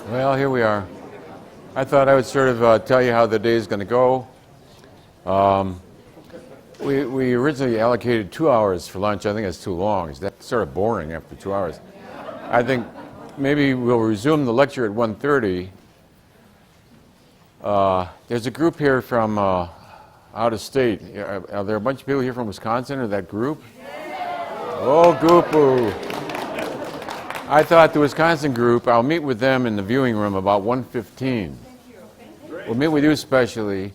Well, here we are. I thought I would sort of tell you how the day is going to go. We originally allocated 2 hours for lunch. I think it's too long. That's sort of boring after 2 hours. I think maybe we'll resume the lecture at 1:30. There's a group here from out of state. Are there a bunch of people here from Wisconsin or that group? Oh, Goopoo. I thought the Wisconsin group, I'll meet with them in the viewing room about 1:15. We'll meet with you especially,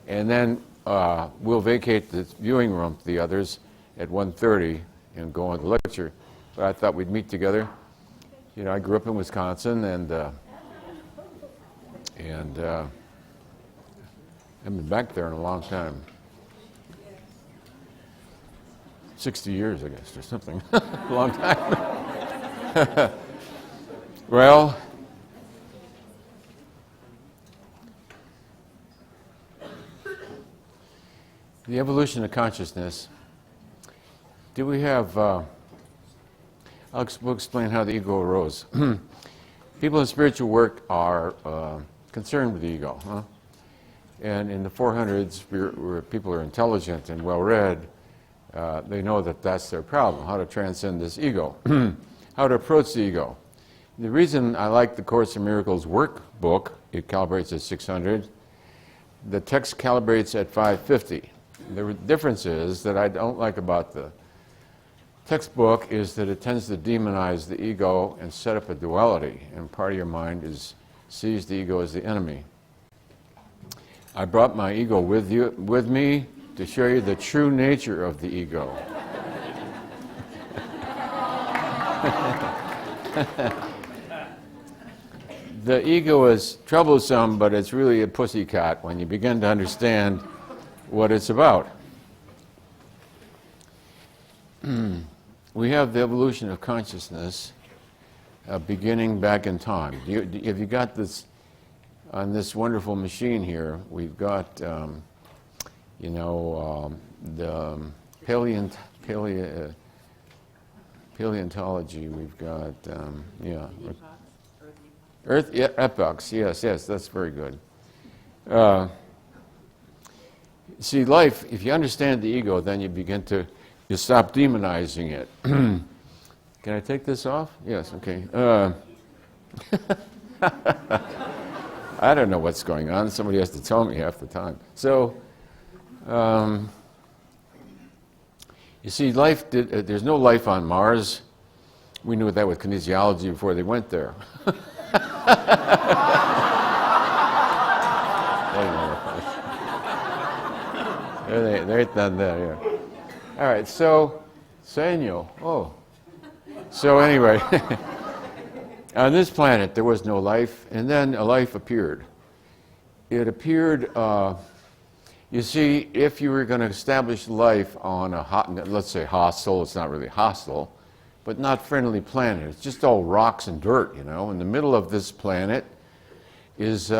and then we'll vacate the viewing room to the others at 1:30 and go on the lecture. But I thought we'd meet together. You know, I grew up in Wisconsin, and I've been back there in a long time. 60 years, I guess, or something. A long time. Well, the evolution of consciousness. Do we have, we'll explain how the ego arose. People in spiritual work are concerned with the ego. Huh? And in the 400s, where people are intelligent and well-read, they know that that's their problem, how to transcend this ego, how to approach the ego. The reason I like the Course in Miracles workbook, it calibrates at 600, the text calibrates at 550. The difference is that I don't like about the textbook is that it tends to demonize the ego and set up a duality, and part of your mind sees the ego as the enemy. I brought my ego with me to show you the true nature of the ego. The ego is troublesome, but it's really a pussycat when you begin to understand what it's about. We have the evolution of consciousness beginning back in time. Have you got this on this wonderful machine here? We've got, the paleontology. We've got, Earth epochs. Yes, that's very good. See, life, if you understand the ego, then you stop demonizing it. Can I take this off? Yes, okay. I don't know what's going on. Somebody has to tell me half the time. So, you see, there's no life on Mars. We knew that with kinesiology before they went there. They're done there, yeah. All right, so, Senyo, So anyway, on this planet there was no life, and then a life appeared. It appeared, you see, if you were going to establish life on let's say hostile, it's not really hostile, but not friendly planet. It's just all rocks and dirt, you know. In the middle of this planet is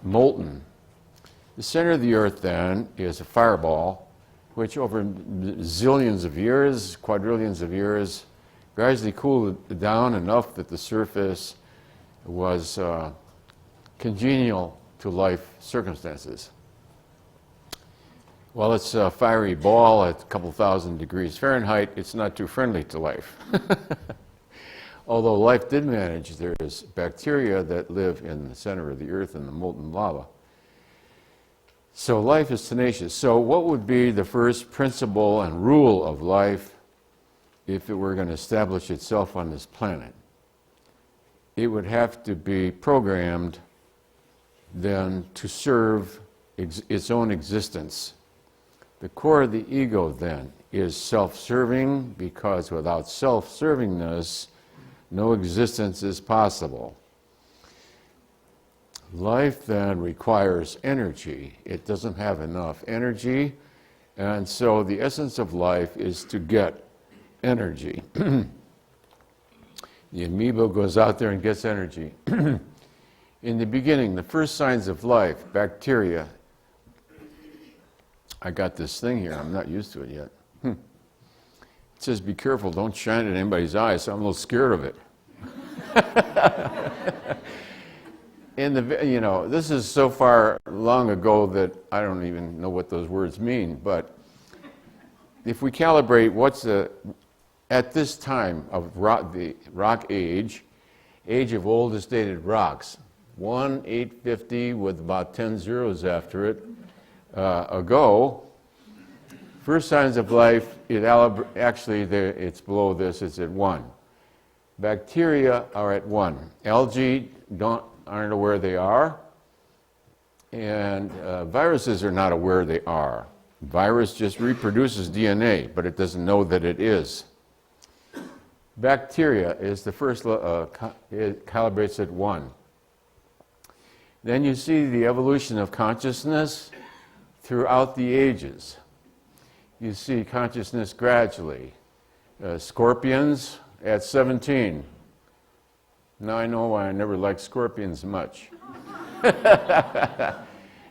molten. The center of the Earth, then, is a fireball, which over zillions of years, quadrillions of years, gradually cooled down enough that the surface was congenial to life circumstances. Well, it's a fiery ball at a couple thousand degrees Fahrenheit. It's not too friendly to life. Although life did manage, there's bacteria that live in the center of the Earth in the molten lava. So life is tenacious. So what would be the first principle and rule of life if it were going to establish itself on this planet? It would have to be programmed then to serve its own existence. The core of the ego then is self-serving, because without self-servingness, no existence is possible. Life then requires energy. It doesn't have enough energy, and so the essence of life is to get energy. The amoeba goes out there and gets energy. In the beginning, the first signs of life, bacteria. I got this thing here, I'm not used to it yet. It says, be careful, don't shine it in anybody's eyes, so I'm a little scared of it. in the, you know, this is so far long ago that I don't even know what those words mean, but if we calibrate what's at this time of the rock age of oldest dated rocks, 1,850 with about 10 zeros after it ago, first signs of life, it's below this, it's at 1. Bacteria are at 1. Algae aren't aware they are, and viruses are not aware they are. Virus just reproduces DNA, but it doesn't know that it is. Bacteria is the first, it calibrates at 1. Then you see the evolution of consciousness throughout the ages. You see consciousness gradually. Scorpions at 17. Now I know why I never liked scorpions much.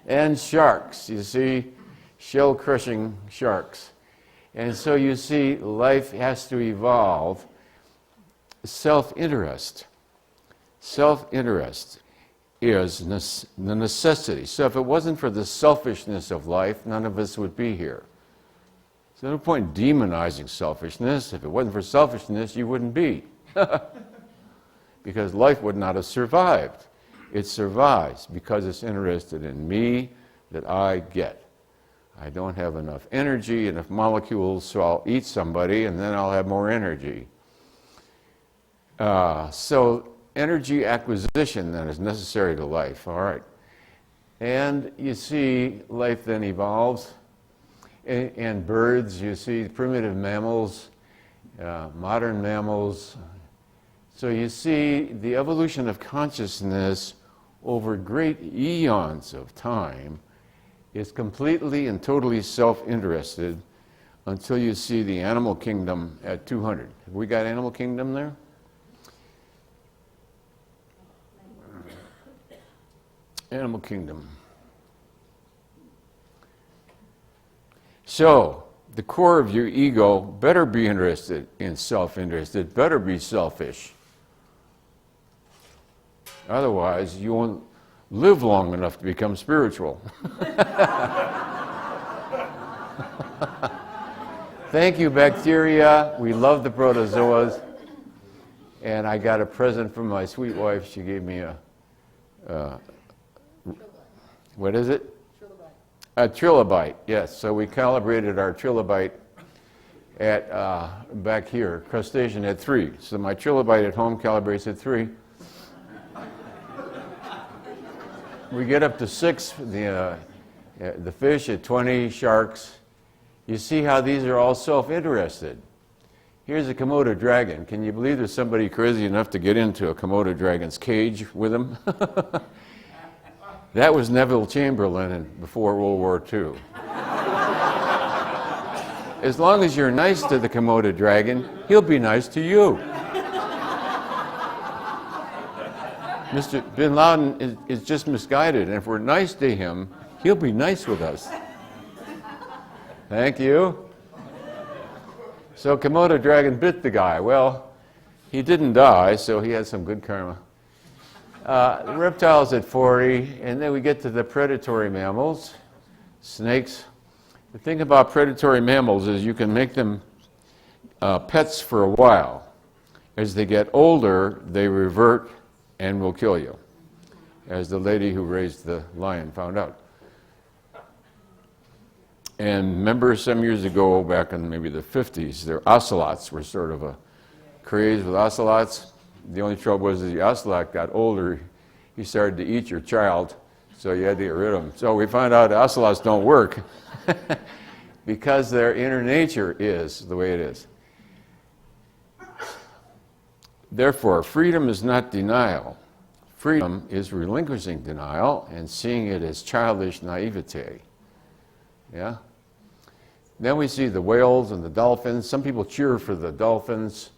And sharks, you see, shell-crushing sharks. And so you see life has to evolve. Self-interest. Self-interest is the necessity. So if it wasn't for the selfishness of life, none of us would be here. So no point demonizing selfishness. If it wasn't for selfishness, you wouldn't be. Because life would not have survived. It survives because it's interested in me that I get. I don't have enough energy, enough molecules, so I'll eat somebody and then I'll have more energy. So energy acquisition then is necessary to life, all right. And you see life then evolves. And birds, you see primitive mammals, modern mammals. So you see the evolution of consciousness over great eons of time is completely and totally self-interested until you see the animal kingdom at 200. Have we got animal kingdom there? Animal kingdom. So, the core of your ego better be interested in self-interest. It better be selfish. Otherwise, you won't live long enough to become spiritual. Thank you, bacteria. We love the protozoas. And I got a present from my sweet wife. She gave me what is it? A trilobite, yes. So we calibrated our trilobite at back here, crustacean at 3. So my trilobite at home calibrates at 3. We get up to 6, the fish at 20, sharks. You see how these are all self-interested. Here's a Komodo dragon. Can you believe there's somebody crazy enough to get into a Komodo dragon's cage with him? That was Neville Chamberlain before World War II. As long as you're nice to the Komodo dragon, he'll be nice to you. Mr. Bin Laden is just misguided, and if we're nice to him, he'll be nice with us. Thank you. So Komodo dragon bit the guy. Well, he didn't die, so he had some good karma. Reptiles at 40, and then we get to the predatory mammals, snakes. The thing about predatory mammals is you can make them pets for a while. As they get older, they revert and will kill you, as the lady who raised the lion found out. And remember some years ago, back in maybe the 50s, their ocelots were sort of a craze with ocelots. The only trouble was the ocelot got older, he started to eat your child, so you had to get rid of him. So we found out ocelots don't work because their inner nature is the way it is. Therefore, freedom is not denial. Freedom is relinquishing denial and seeing it as childish naivete. Yeah? Then we see the whales and the dolphins. Some people cheer for the dolphins.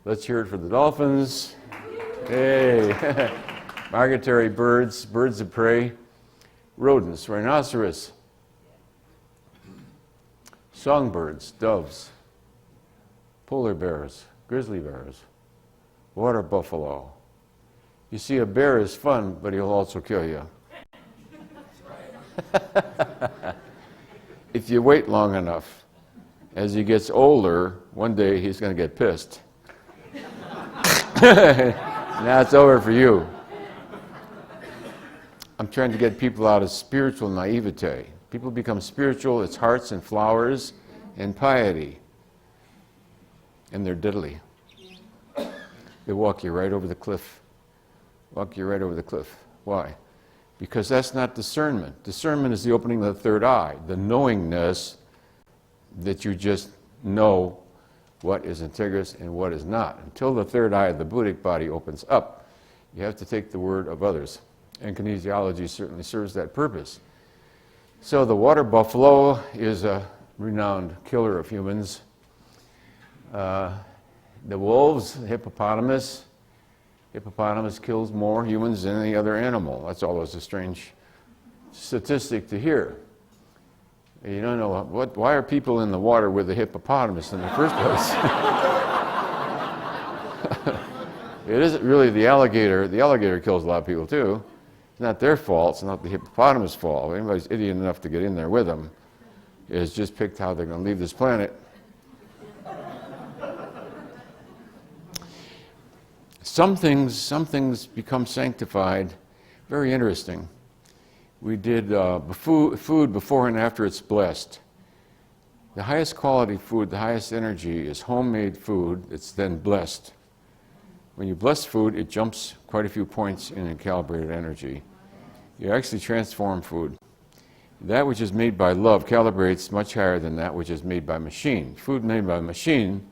Let's hear it for the dolphins. Hey. Migratory birds, birds of prey, rodents, rhinoceros, songbirds, doves, polar bears, grizzly bears, water buffalo, You see, a bear is fun, but he'll also kill you. If you wait long enough, as he gets older, one day he's going to get pissed. Now it's over for you. I'm trying to get people out of spiritual naivete. People become spiritual, it's hearts and flowers and piety. And they're diddly. They walk you right over the cliff. Walk you right over the cliff. Why? Because that's not discernment. Discernment is the opening of the third eye, the knowingness that you just know what is integrous and what is not. Until the third eye of the Buddhic body opens up, you have to take the word of others. And kinesiology certainly serves that purpose. So the water buffalo is a renowned killer of humans. The wolves, the hippopotamus kills more humans than any other animal. That's always a strange statistic to hear. You don't know, why are people in the water with the hippopotamus in the first place? It isn't really the alligator. The alligator kills a lot of people too. It's not their fault. It's not the hippopotamus' fault. Anybody's idiot enough to get in there with them is just picked how they're going to leave this planet. Some things become sanctified. Very interesting. We did food before and after it's blessed. The highest quality food, the highest energy is homemade food that's then blessed. When you bless food, it jumps quite a few points in calibrated energy. You actually transform food. That which is made by love calibrates much higher than that which is made by machine. Food made by machine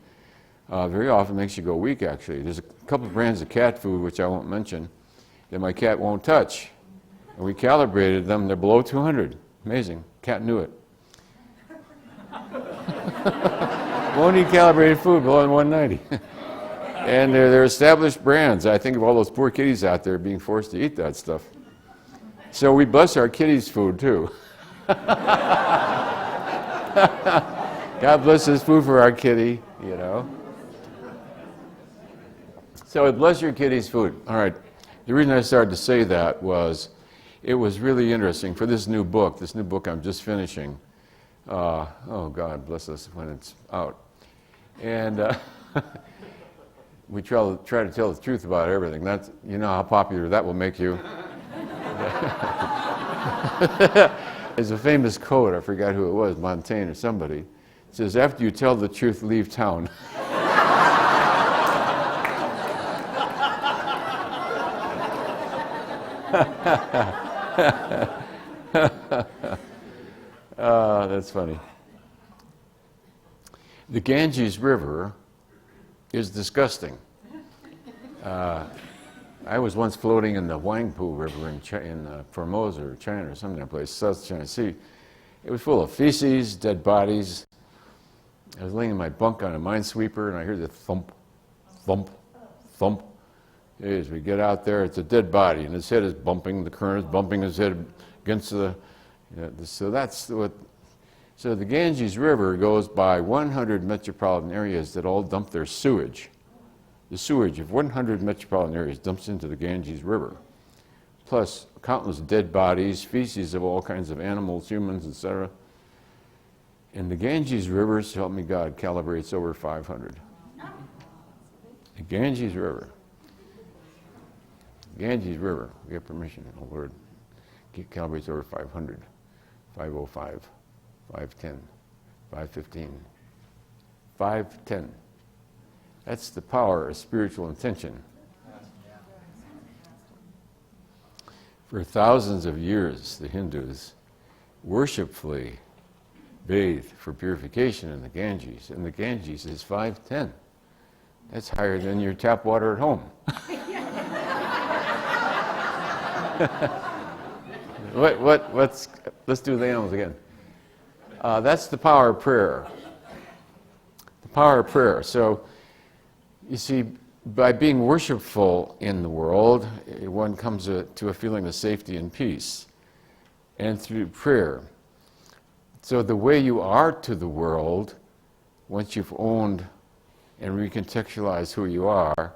very often makes you go weak, actually. There's a couple of brands of cat food, which I won't mention, that my cat won't touch. And we calibrated them, they're below 200. Amazing. Cat knew it. Won't eat calibrated food below 190. And they're established brands. I think of all those poor kitties out there being forced to eat that stuff. So we bless our kitties' food too. God bless this food for our kitty, you know. So bless your kitty's food. All right. The reason I started to say that was it was really interesting for this new book I'm just finishing. Oh, God bless us when it's out. And we try to tell the truth about everything. That's, you know how popular that will make you. There's a famous quote, I forgot who it was, Montaigne or somebody. It says, after you tell the truth, leave town. That's funny. The Ganges River is disgusting. I was once floating in the Huangpu River in Formosa or China or some place, South China Sea. It was full of feces, dead bodies. I was laying in my bunk on a minesweeper and I heard the thump, thump, thump. As we get out there, it's a dead body and his head is bumping, the current is bumping his head against the, so that's what, so the Ganges River goes by 100 metropolitan areas that all dump their sewage. The sewage of 100 metropolitan areas dumps into the Ganges River, plus countless dead bodies, feces of all kinds of animals, humans, etc. And the Ganges River, so help me God, calibrates over 500. The Ganges River. Ganges River, we have permission, oh Lord, calibrates over 500, 505, 510, 515, 510. That's the power of spiritual intention. For thousands of years, the Hindus worshipfully bathed for purification in the Ganges, and the Ganges is 510. That's higher than your tap water at home. Let's do the animals again. That's the power of prayer. The power of prayer. So, you see, by being worshipful in the world, one comes to a feeling of safety and peace, and through prayer. So the way you are to the world, once you've owned and recontextualized who you are,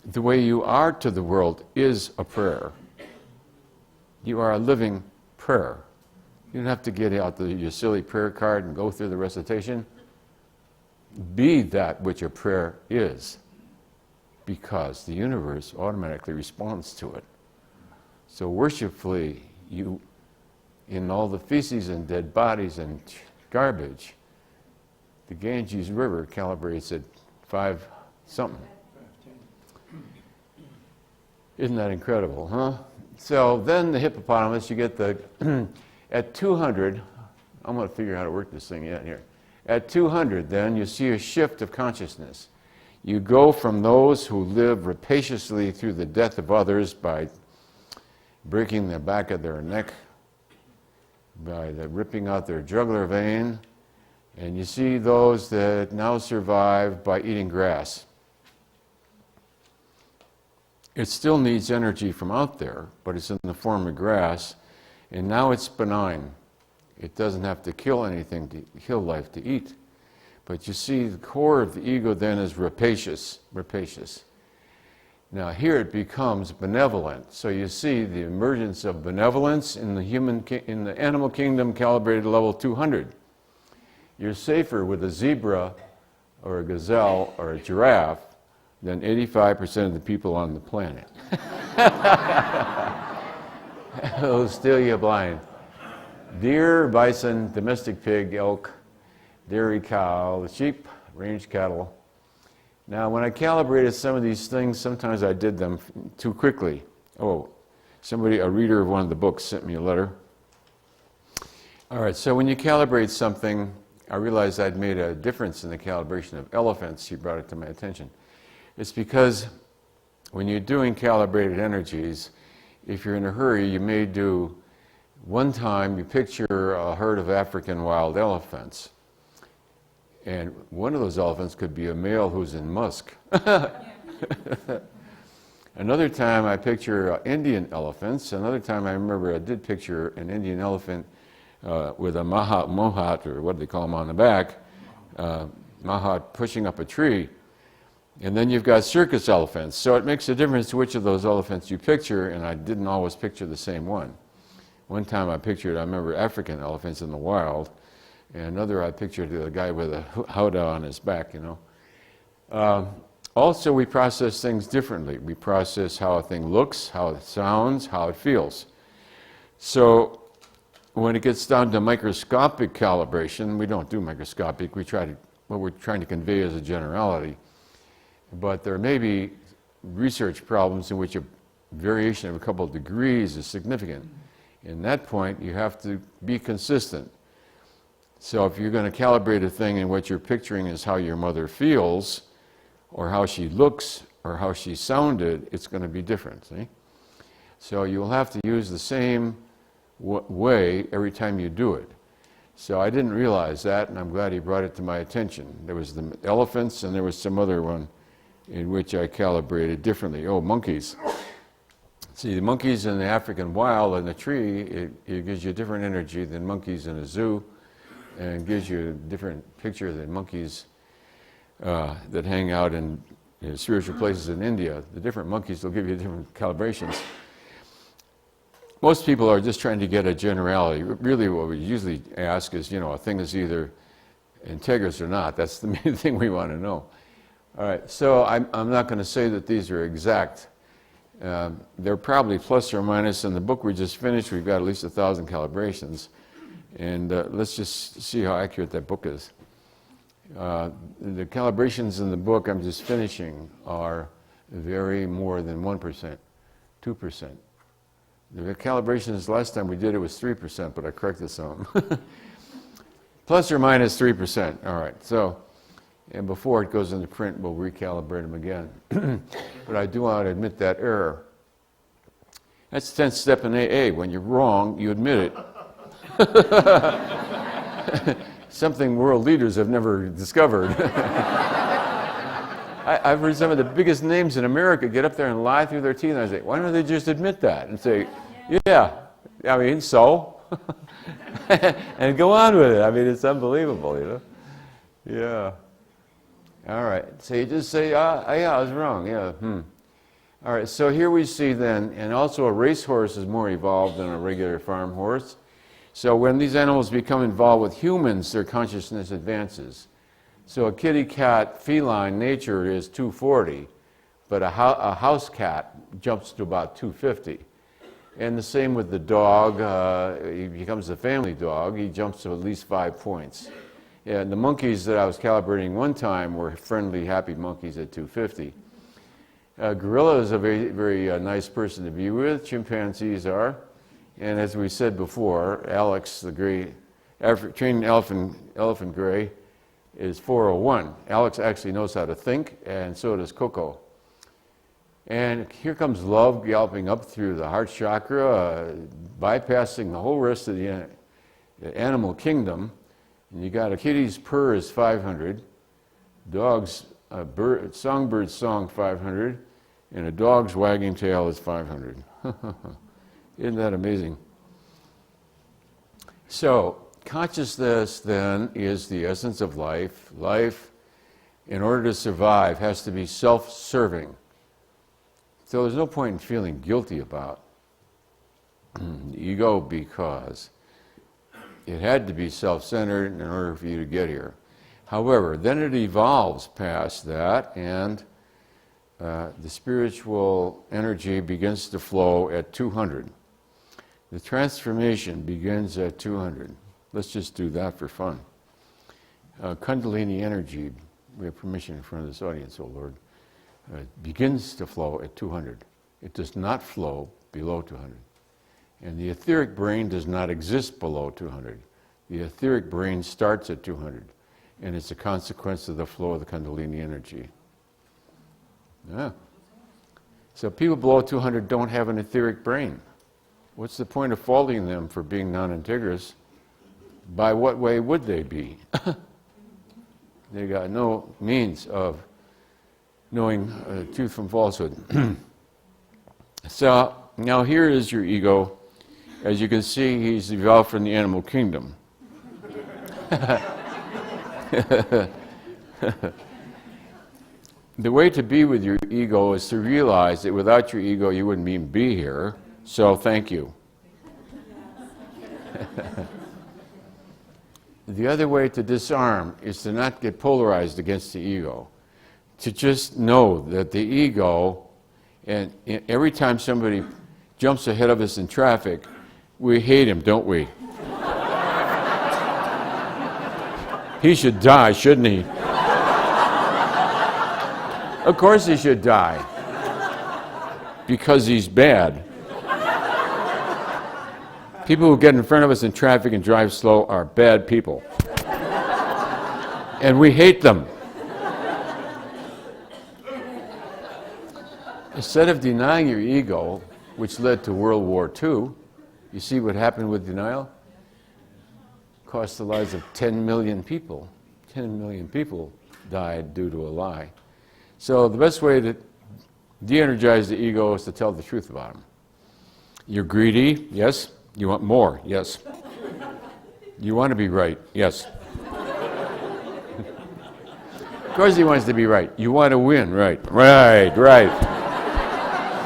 the way you are to the world is a prayer. You are a living prayer. You don't have to get out your silly prayer card and go through the recitation. Be that which a prayer is, because the universe automatically responds to it. So worshipfully, you, in all the feces and dead bodies and garbage, the Ganges River calibrates at 5 something. Isn't that incredible, huh? So then the hippopotamus, you get the, at 200, I'm going to figure out how to work this thing yet here. At 200 then, you see a shift of consciousness. You go from those who live rapaciously through the death of others by breaking the back of their neck, by ripping out their jugular vein, and you see those that now survive by eating grass. It still needs energy from out there, but it's in the form of grass, and now it's benign. It doesn't have to kill anything to kill life to eat. But you see, the core of the ego then is rapacious. Now here it becomes benevolent. So you see the emergence of benevolence in the animal kingdom calibrated level 200. You're safer with a zebra or a gazelle or a giraffe than 85% of the people on the planet. It'll steal you blind. Deer, bison, domestic pig, elk, dairy cow, sheep, range cattle. Now, when I calibrated some of these things, sometimes I did them too quickly. Oh, a reader of one of the books sent me a letter. All right, so when you calibrate something, I realized I'd made a difference in the calibration of elephants. He brought it to my attention. It's because when you're doing calibrated energies, if you're in a hurry, you may do, one time you picture a herd of African wild elephants. And one of those elephants could be a male who's in musk. Another time I picture Indian elephants. Another time I remember I did picture an Indian elephant with a mohat, or what do they call them on the back, mahat pushing up a tree. And then you've got circus elephants. So it makes a difference to which of those elephants you picture, and I didn't always picture the same one. One time I remember African elephants in the wild, and another I pictured a guy with a howdah on his back, you know. Also, we process things differently. We process how a thing looks, how it sounds, how it feels. So when it gets down to microscopic calibration, we don't do microscopic. What we're trying to convey is a generality. But there may be research problems in which a variation of a couple of degrees is significant. In that point, you have to be consistent. So if you're going to calibrate a thing and what you're picturing is how your mother feels, or how she looks, or how she sounded, it's going to be different, see? So you'll have to use the same way every time you do it. So I didn't realize that, and I'm glad he brought it to my attention. There was the elephants, and there was some other one in which I calibrated differently. Oh, monkeys. See, the monkeys in the African wild in the tree, it gives you a different energy than monkeys in a zoo, and gives you a different picture than monkeys that hang out in spiritual places in India. The different monkeys will give you different calibrations. Most people are just trying to get a generality. Really what we usually ask is, you know, a thing is either integrous or not. That's the main thing we want to know. All right, so I'm not going to say that these are exact. They're probably plus or minus. In the book we just finished, we've got at least 1,000 calibrations. And let's just see how accurate that book is. The calibrations in the book I'm just finishing vary more than 1%, 2%. The calibrations last time we did it was 3%, but I corrected some. Plus or minus 3%. All right. So, and before it goes into print, we'll recalibrate them again. But I do want to admit that error. That's the 10th step in AA. When you're wrong, you admit it. Something world leaders have never discovered. I've heard some of the biggest names in America get up there and lie through their teeth, and I say, why don't they just admit that and say, yeah, I mean, so? And go on with it. I mean, it's unbelievable, you know? Yeah. All right. So you just say, yeah, I was wrong. Yeah. All right, so here we see then, and also a racehorse is more evolved than a regular farm horse. So when these animals become involved with humans, their consciousness advances. So a kitty cat feline nature is 240, but a house cat jumps to about 250. And the same with the dog. He becomes a family dog. He jumps to at least 5 points. And the monkeys that I was calibrating one time were friendly, happy monkeys at 250. Gorilla is a very, very nice person to be with. Chimpanzees are. And as we said before, Alex, the gray, trained elephant gray, is 401. Alex actually knows how to think, and so does Coco. And here comes love galloping up through the heart chakra, bypassing the whole rest of the animal kingdom. And you got a kitty's purr is 500, dog's songbird's song 500, and a dog's wagging tail is 500. Isn't that amazing? So, consciousness then is the essence of life. Life, in order to survive, has to be self-serving. So there's no point in feeling guilty about ego, because it had to be self-centered in order for you to get here. However, then it evolves past that, and the spiritual energy begins to flow at 200. The transformation begins at 200. Let's just do that for fun. Kundalini energy, we have permission in front of this audience, oh Lord, begins to flow at 200. It does not flow below 200. And the etheric brain does not exist below 200. The etheric brain starts at 200, and it's a consequence of the flow of the Kundalini energy. Yeah. So people below 200 don't have an etheric brain. What's the point of faulting them for being non-integrous? By what way would they be? They got no means of knowing truth from falsehood. So now here is your ego. As you can see, he's evolved from the animal kingdom. The way to be with your ego is to realize that without your ego you wouldn't even be here, so thank you. The other way to disarm is to not get polarized against the ego. To just know that the ego, and every time somebody jumps ahead of us in traffic, we hate him, don't we? He should die, shouldn't he? Of course he should die. Because he's bad. People who get in front of us in traffic and drive slow are bad people. And we hate them. Instead of denying your ego, which led to World War II, you see what happened with denial? Cost the lives of 10 million people. 10 million people died due to a lie. So the best way to de-energize the ego is to tell the truth about him. You're greedy, yes. You want more, yes. You want to be right, yes. Of course he wants to be right. You want to win, right. Right.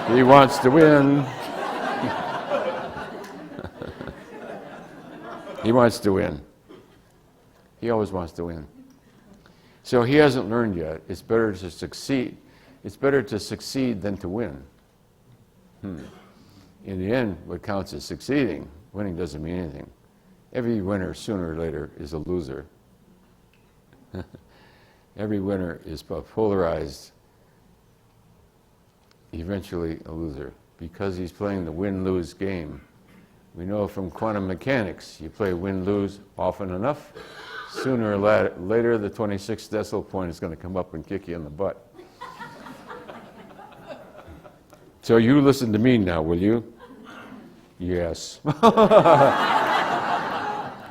He wants to win. He wants to win. He always wants to win. So he hasn't learned yet. It's better to succeed. It's better to succeed than to win. In the end, what counts is succeeding. Winning doesn't mean anything. Every winner, sooner or later, is a loser. Every winner is polarized, eventually a loser, because he's playing the win-lose game. We know from quantum mechanics, you play win-lose often enough, sooner or later the 26th decimal point is going to come up and kick you in the butt. So you listen to me now, will you? Yes.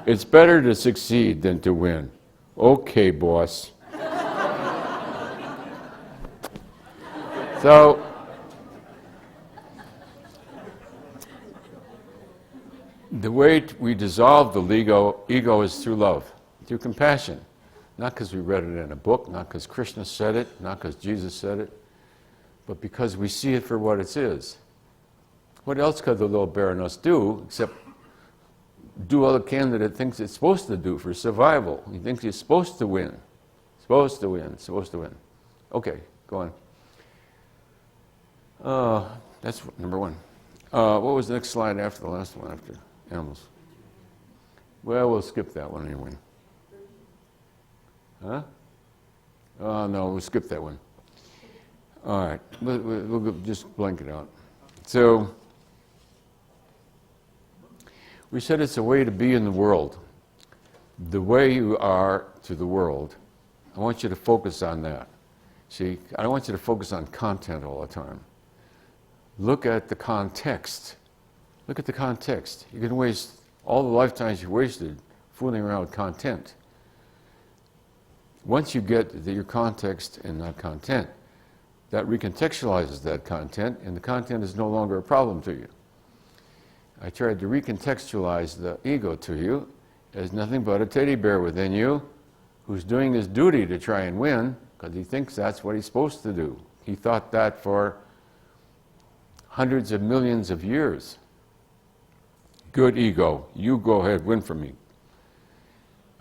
It's better to succeed than to win. Okay, boss. So, the way we dissolve the ego is through love, through compassion. Not because we read it in a book, not because Krishna said it, not because Jesus said it, but because we see it for what it is. What else could the little bear in us do except do all it can that it thinks it's supposed to do for survival? He thinks he's supposed to win. Supposed to win, supposed to win. Okay, go on. That's number one. What was the next slide after the last one, after animals? Well, we'll skip that one anyway. Huh? Oh, no, we'll skip that one. All right, we'll just blank it out. So, we said it's a way to be in the world. The way you are to the world. I want you to focus on that. See, I don't want you to focus on content all the time. Look at the context. Look at the context. You can waste all the lifetimes you wasted fooling around with content. Once you get your context and not content, that recontextualizes that content, and the content is no longer a problem to you. I tried to recontextualize the ego to you as nothing but a teddy bear within you who's doing his duty to try and win because he thinks that's what he's supposed to do. He thought that for hundreds of millions of years. Good ego, you go ahead, win for me.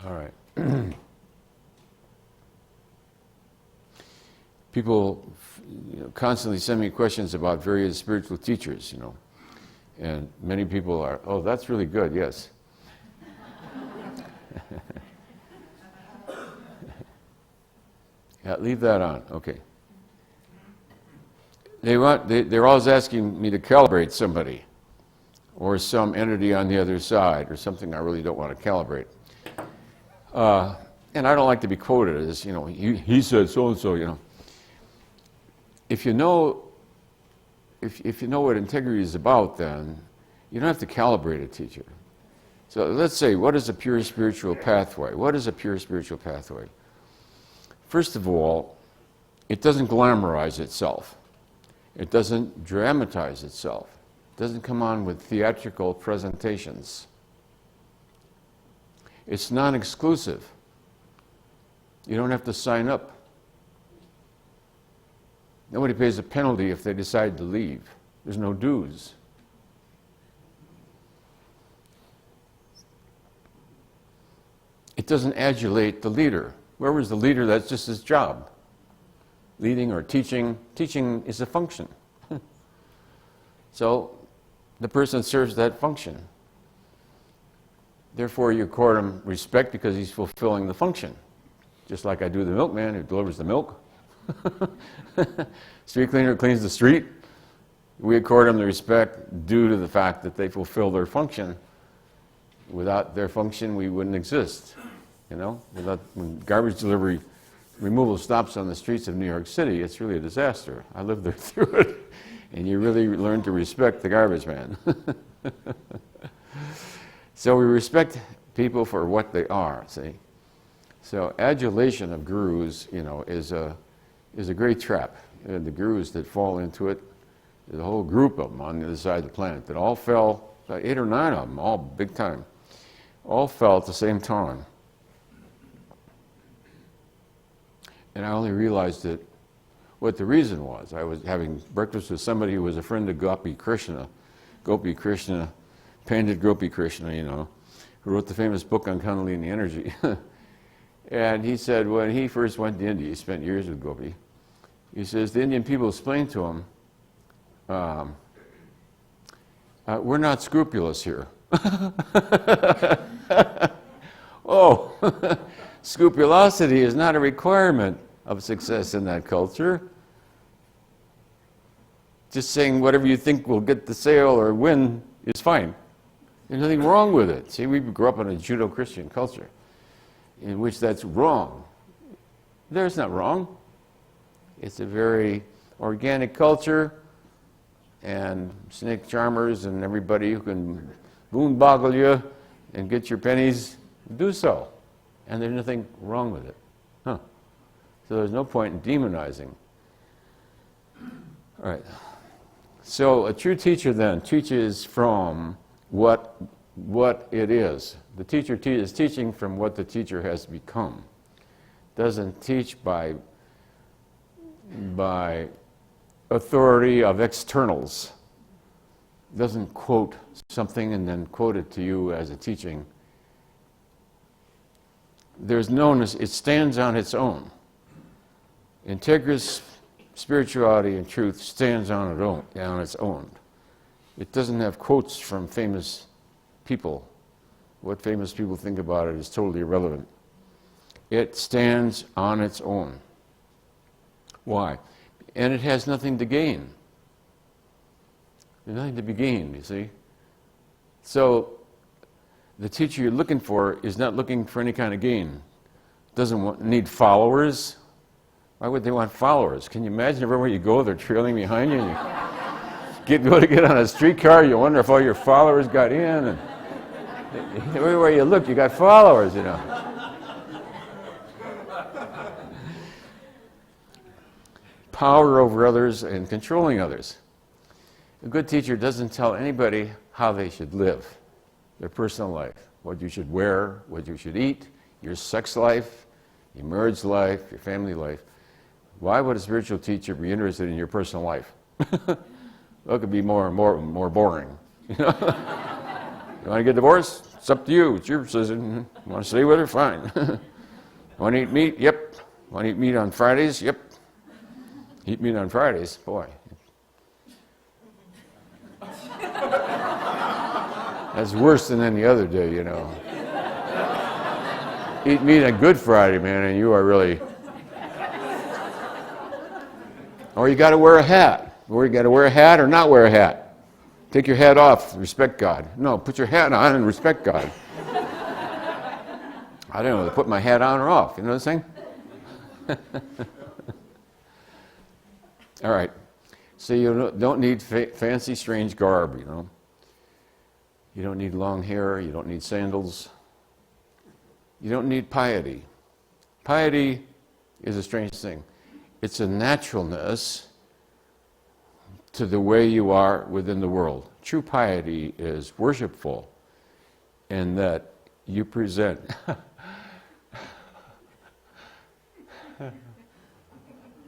All right. People constantly send me questions about various spiritual teachers, and many people are, oh, that's really good, yes. Yeah, leave that on, okay. They're always asking me to calibrate somebody or some entity on the other side or something I really don't want to calibrate. And I don't like to be quoted as, he said so-and-so, If you know what integrity is about, then you don't have to calibrate a teacher. So let's say, what is a pure spiritual pathway? What is a pure spiritual pathway? First of all, it doesn't glamorize itself. It doesn't dramatize itself. It doesn't come on with theatrical presentations. It's non-exclusive. You don't have to sign up. Nobody pays a penalty if they decide to leave. There's no dues. It doesn't adulate the leader. Whoever's the leader, that's just his job. Leading or teaching. Teaching is a function. So the person serves that function. Therefore, you accord him respect because he's fulfilling the function. Just like I do the milkman who delivers the milk. Street cleaner cleans the street. We accord them the respect due to the fact that they fulfill their function. Without their function, we wouldn't exist. When garbage delivery removal stops on the streets of New York City, it's really a disaster. I lived there through it, and you really learn to respect the garbage man. So we respect people for what they are. See, so adulation of gurus, is a great trap. And the gurus that fall into it, there's a whole group of them on the other side of the planet that all fell, about 8 or 9 of them, all big time, all fell at the same time. And I only realized what the reason was. I was having breakfast with somebody who was a friend of Gopi Krishna, Pandit Gopi Krishna, who wrote the famous book on Kundalini energy. And he said when he first went to India, he spent years with Gopi, he says the Indian people explained to him, we're not scrupulous here. Oh, scrupulosity is not a requirement of success in that culture. Just saying whatever you think will get the sale or win is fine. There's nothing wrong with it. See, we grew up in a Judeo-Christian culture in which that's wrong. There's not wrong. It's a very organic culture, and snake charmers and everybody who can boondoggle you and get your pennies, do so. And there's nothing wrong with it. So there's no point in demonizing. All right. So a true teacher then teaches from what it is. The teacher is teaching from what the teacher has become. Doesn't teach by authority of externals. It doesn't quote something and then quote it to you as a teaching. It stands on its own. Integrous spirituality and truth stands on its own. It doesn't have quotes from famous people. What famous people think about it is totally irrelevant. It stands on its own. Why? And it has nothing to gain. There's nothing to be gained, you see. So the teacher you're looking for is not looking for any kind of gain. Doesn't need followers. Why would they want followers? Can you imagine everywhere you go, they're trailing behind you? And you go to get on a streetcar, you wonder if all your followers got in. And everywhere you look, you got followers, you know. Power over others and controlling others. A good teacher doesn't tell anybody how they should live, their personal life, what you should wear, what you should eat, your sex life, your marriage life, your family life. Why would a spiritual teacher be interested in your personal life? That could be more boring. You know? You want to get divorced? It's up to you. It's your decision. You want to stay with her? Fine. Want to eat meat? Yep. Want to eat meat on Fridays? Yep. Eat meat on Fridays? Boy. That's worse than any other day, you know. Eat meat on Good Friday, man, and you are really... Or you got to wear a hat. Or you got to wear a hat or not wear a hat. Take your hat off, respect God. No, put your hat on and respect God. I don't know whether to put my hat on or off. You know what I'm saying? All right. So you don't need fancy, strange garb, you know. You don't need long hair. You don't need sandals. You don't need piety. Piety is a strange thing. It's a naturalness to the way you are within the world. True piety is worshipful in that you present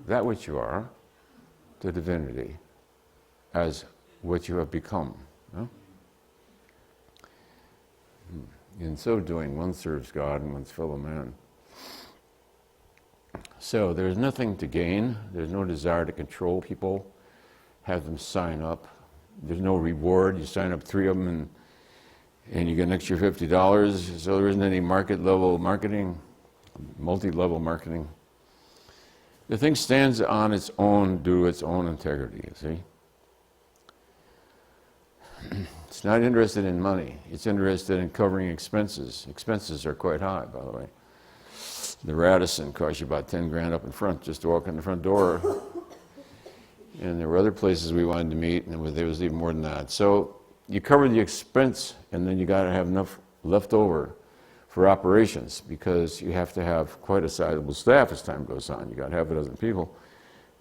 that which you are to divinity as what you have become. No? In so doing, one serves God and one's fellow man. So there's nothing to gain. There's no desire to control people, have them sign up. There's no reward. You sign up 3 of them and you get an extra $50. So there isn't any market-level marketing, multi-level marketing. The thing stands on its own due to its own integrity, you see. It's not interested in money. It's interested in covering expenses. Expenses are quite high, by the way. The Radisson cost you about 10 grand up in front just to walk in the front door. And there were other places we wanted to meet, and there was even more than that. So you cover the expense, and then you got to have enough left over for operations, because you have to have quite a sizable staff as time goes on. You got half a dozen people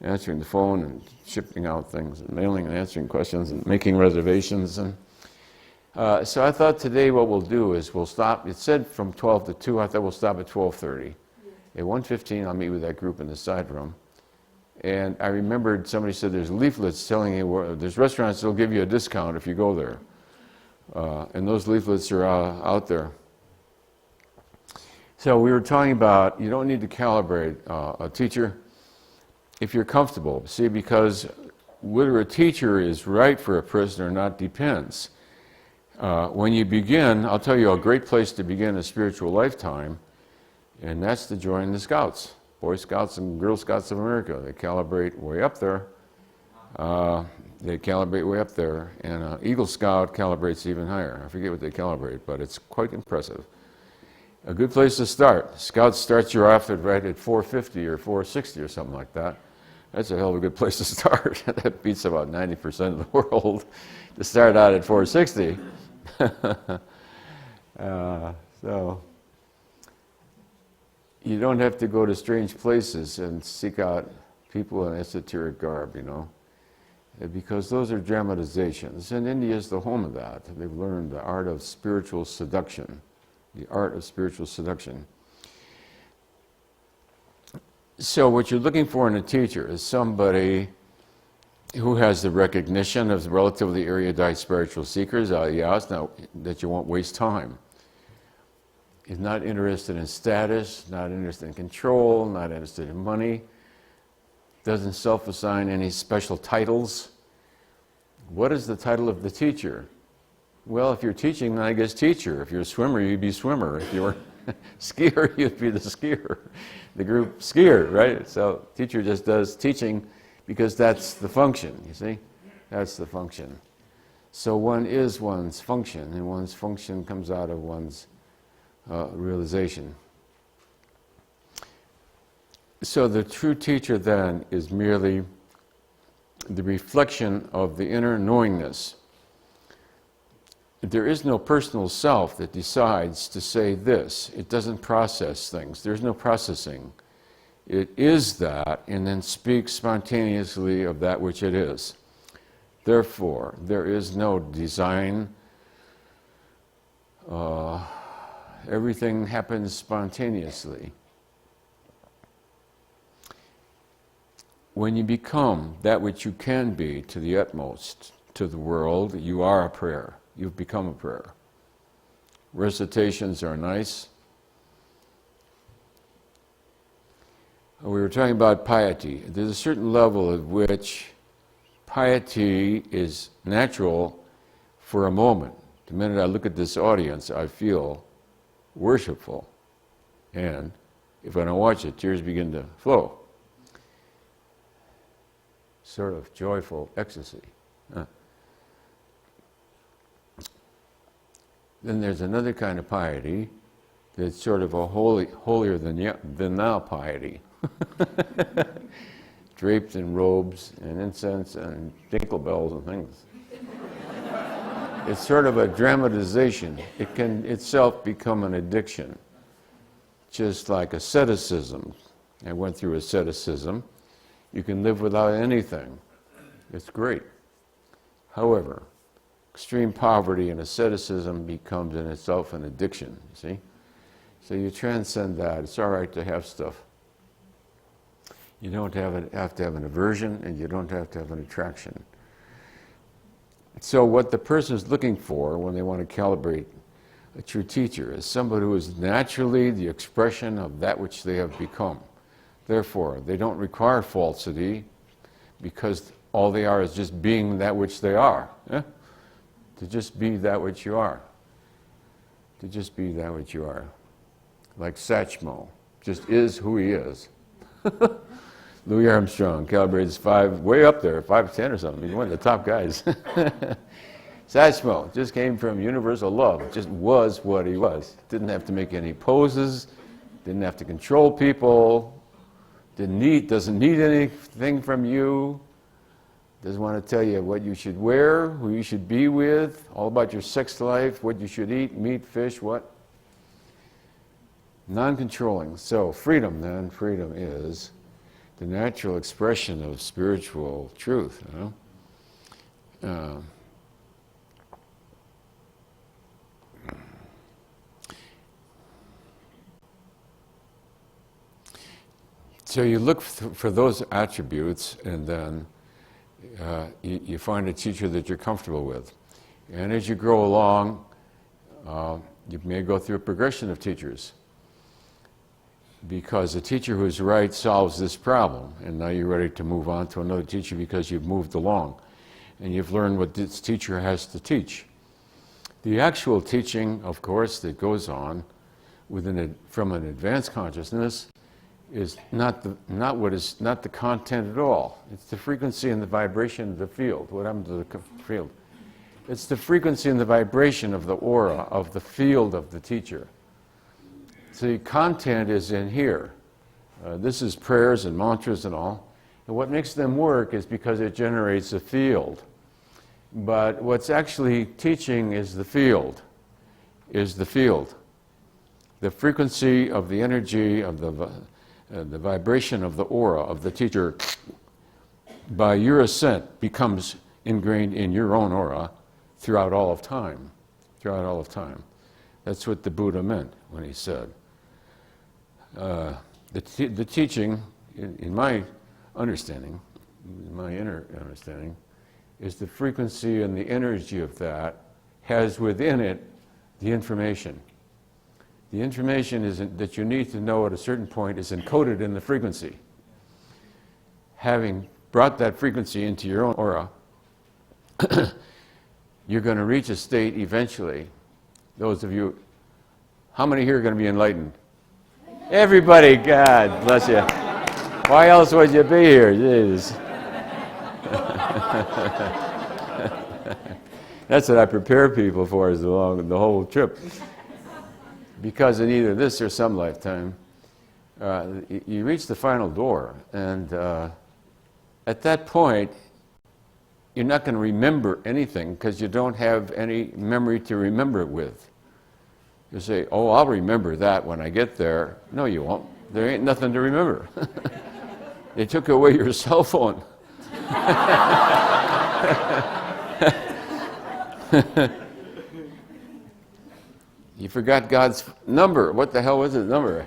answering the phone and shipping out things, and mailing and answering questions, and making reservations. And so I thought today what we'll do is we'll stop. It said from 12 to 2. I thought we'll stop at 12:30. At 1:15, I'll meet with that group in the side room. And I remembered somebody said there's leaflets telling you there's restaurants that'll give you a discount if you go there. And those leaflets are out there. So we were talking about you don't need to calibrate a teacher if you're comfortable. See, because whether a teacher is right for a person or not depends. When you begin, I'll tell you a great place to begin a spiritual lifetime, and that's to join the Scouts, Boy Scouts and Girl Scouts of America. They calibrate way up there. And Eagle Scout calibrates even higher. I forget what they calibrate, but it's quite impressive. A good place to start. Scouts starts you off right at 450 or 460 or something like that. That's a hell of a good place to start. That beats about 90% of the world to start out at 460. So you don't have to go to strange places and seek out people in esoteric garb, you know, because those are dramatizations. And India is the home of that. They've learned the art of spiritual seduction. The art of spiritual seduction. So what you're looking for in a teacher is somebody who has the recognition of the relatively erudite spiritual seekers, it's not that you won't waste time. He's not interested in status, not interested in control, not interested in money, doesn't self-assign any special titles. What is the title of the teacher? Well, if you're teaching, then I guess teacher. If you're a swimmer, you'd be swimmer. If you were a skier, you'd be the skier. The group skier, right? So teacher just does teaching because that's the function, you see? That's the function. So one is one's function, and one's function comes out of one's realization. So the true teacher then is merely the reflection of the inner knowingness. There is no personal self that decides to say this. It doesn't process things. There's no processing. It is that, and then speaks spontaneously of that which it is. Therefore, there is no design. Everything happens spontaneously. When you become that which you can be to the utmost, to the world, you are a prayer. You've become a prayer. Recitations are nice. We were talking about piety. There's a certain level at which piety is natural for a moment. The minute I look at this audience, I feel worshipful. And if I don't watch it, tears begin to flow. Sort of joyful ecstasy. Then there's another kind of piety that's sort of a holier than thou piety. Draped in robes and incense and tinkle bells and things. It's sort of a dramatization. It can itself become an addiction. Just like asceticism. I went through asceticism. You can live without anything. It's great. However, extreme poverty and asceticism becomes in itself an addiction, you see? So you transcend that. It's all right to have stuff. You don't have to have an aversion, and you don't have to have an attraction. So what the person is looking for when they want to calibrate a true teacher is somebody who is naturally the expression of that which they have become. Therefore, they don't require falsity because all they are is just being that which they are. Yeah? To just be that which you are. To just be that which you are. Like Satchmo, just is who he is. Louis Armstrong calibrates way up there, 5'10" or something. He's one of the top guys. Satchmo just came from universal love. Just was what he was. Didn't have to make any poses. Didn't have to control people. Doesn't need anything from you. Doesn't want to tell you what you should wear, who you should be with, all about your sex life, what you should eat, meat, fish, what? Non-controlling. So freedom then, freedom is the natural expression of spiritual truth. You know? So you look for those attributes, and then you find a teacher that you're comfortable with. And as you grow along, you may go through a progression of teachers. Because the teacher who's right solves this problem, and now you're ready to move on to another teacher because you've moved along, and you've learned what this teacher has to teach. The actual teaching, of course, that goes on from an advanced consciousness is not the content at all. It's the frequency and the vibration of the field. What happened to the field? It's the frequency and the vibration of the aura of the field of the teacher. So the content is in here. This is prayers and mantras and all. And what makes them work is because it generates a field. But what's actually teaching is the field. The frequency of the energy of the vibration of the aura of the teacher by your ascent becomes ingrained in your own aura throughout all of time. Throughout all of time. That's what the Buddha meant when he said. The teaching, in my understanding, my inner understanding, is the frequency and the energy of that has within it the information. The information that you need to know at a certain point is encoded in the frequency. Having brought that frequency into your own aura, you're going to reach a state eventually. Those of you, how many here are going to be enlightened? Everybody, God bless you. Why else would you be here? Jeez. That's what I prepare people for is the whole trip. Because in either this or some lifetime, you reach the final door, and at that point, you're not going to remember anything because you don't have any memory to remember it with. You say, oh, I'll remember that when I get there. No, you won't. There ain't nothing to remember. They took away your cell phone. You forgot God's number. What the hell was his number?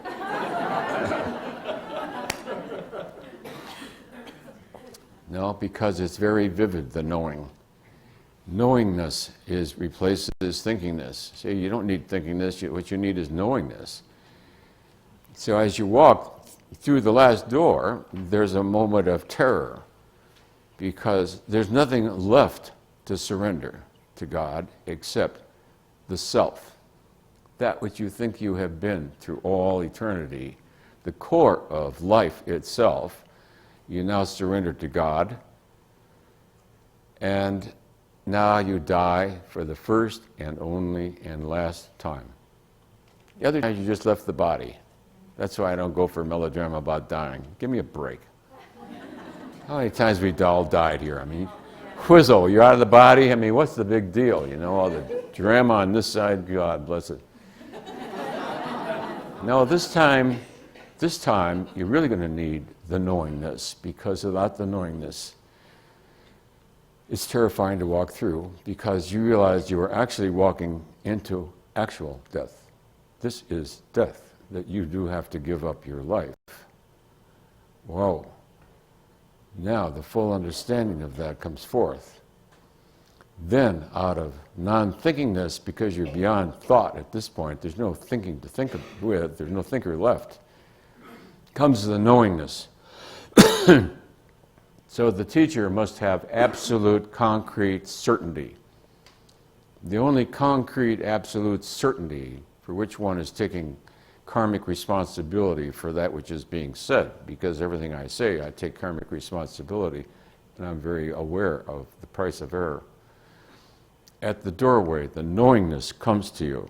No, because it's very vivid, the knowing. Knowingness replaces thinkingness. See, you don't need thinkingness. What you need is knowingness. So as you walk through the last door, there's a moment of terror because there's nothing left to surrender to God except the self. That which you think you have been through all eternity, the core of life itself, you now surrender to God, and now you die for the first and only and last time. The other times you just left the body. That's why I don't go for melodrama about dying. Give me a break. How many times we all died here? I mean, whizzle, you're out of the body. I mean, what's the big deal? You know, all the drama on this side, God bless it. No, this time, you're really going to need the knowingness, because without the knowingness, it's terrifying to walk through, because you realize you are actually walking into actual death. This is death, that you do have to give up your life. Whoa. Now the full understanding of that comes forth. Then, out of non-thinkingness, because you're beyond thought at this point, there's no thinking to think with, there's no thinker left, comes the knowingness. So the teacher must have absolute, concrete certainty. The only concrete, absolute certainty for which one is taking karmic responsibility for that which is being said, because everything I say, I take karmic responsibility, and I'm very aware of the price of error. At the doorway, the knowingness comes to you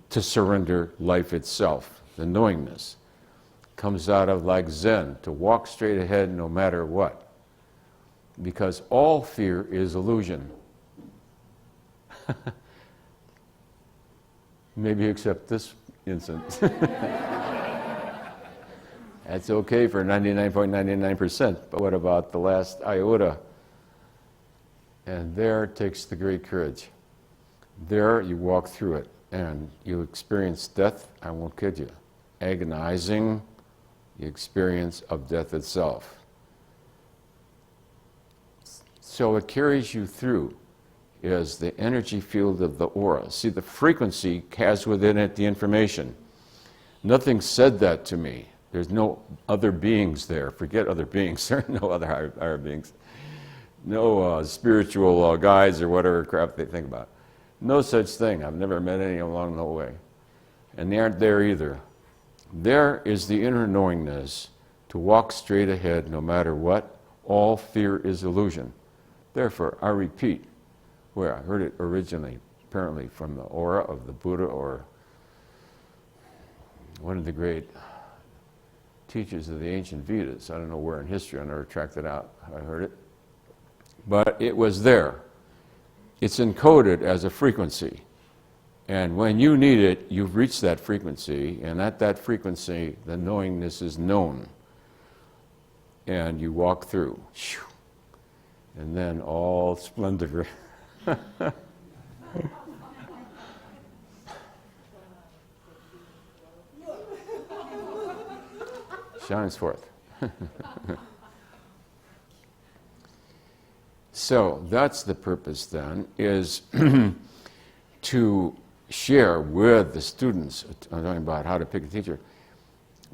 to surrender life itself. The knowingness comes out of like Zen, to walk straight ahead no matter what. Because all fear is illusion. Maybe except this instance. That's okay for 99.99%, but what about the last iota? And there takes the great courage. There you walk through it, and you experience death, I won't kid you, agonizing, the experience of death itself. So what carries you through is the energy field of the aura. See, the frequency has within it the information. Nothing said that to me. There's no other beings there. Forget other beings. There are no other higher beings. No spiritual guides or whatever crap they think about. No such thing. I've never met any along the way. And they aren't there either. There is the inner knowingness to walk straight ahead no matter what. All fear is illusion. Therefore, I repeat, where I heard it originally, apparently from the aura of the Buddha or one of the great teachers of the ancient Vedas. I don't know where in history, I never tracked it out. I heard it. But it was there. It's encoded as a frequency. And when you need it, you've reached that frequency, and at that frequency, the knowingness is known. And you walk through. And then all splendor. Shines forth. So that's the purpose then, is to share with the students, I'm talking about how to pick a teacher,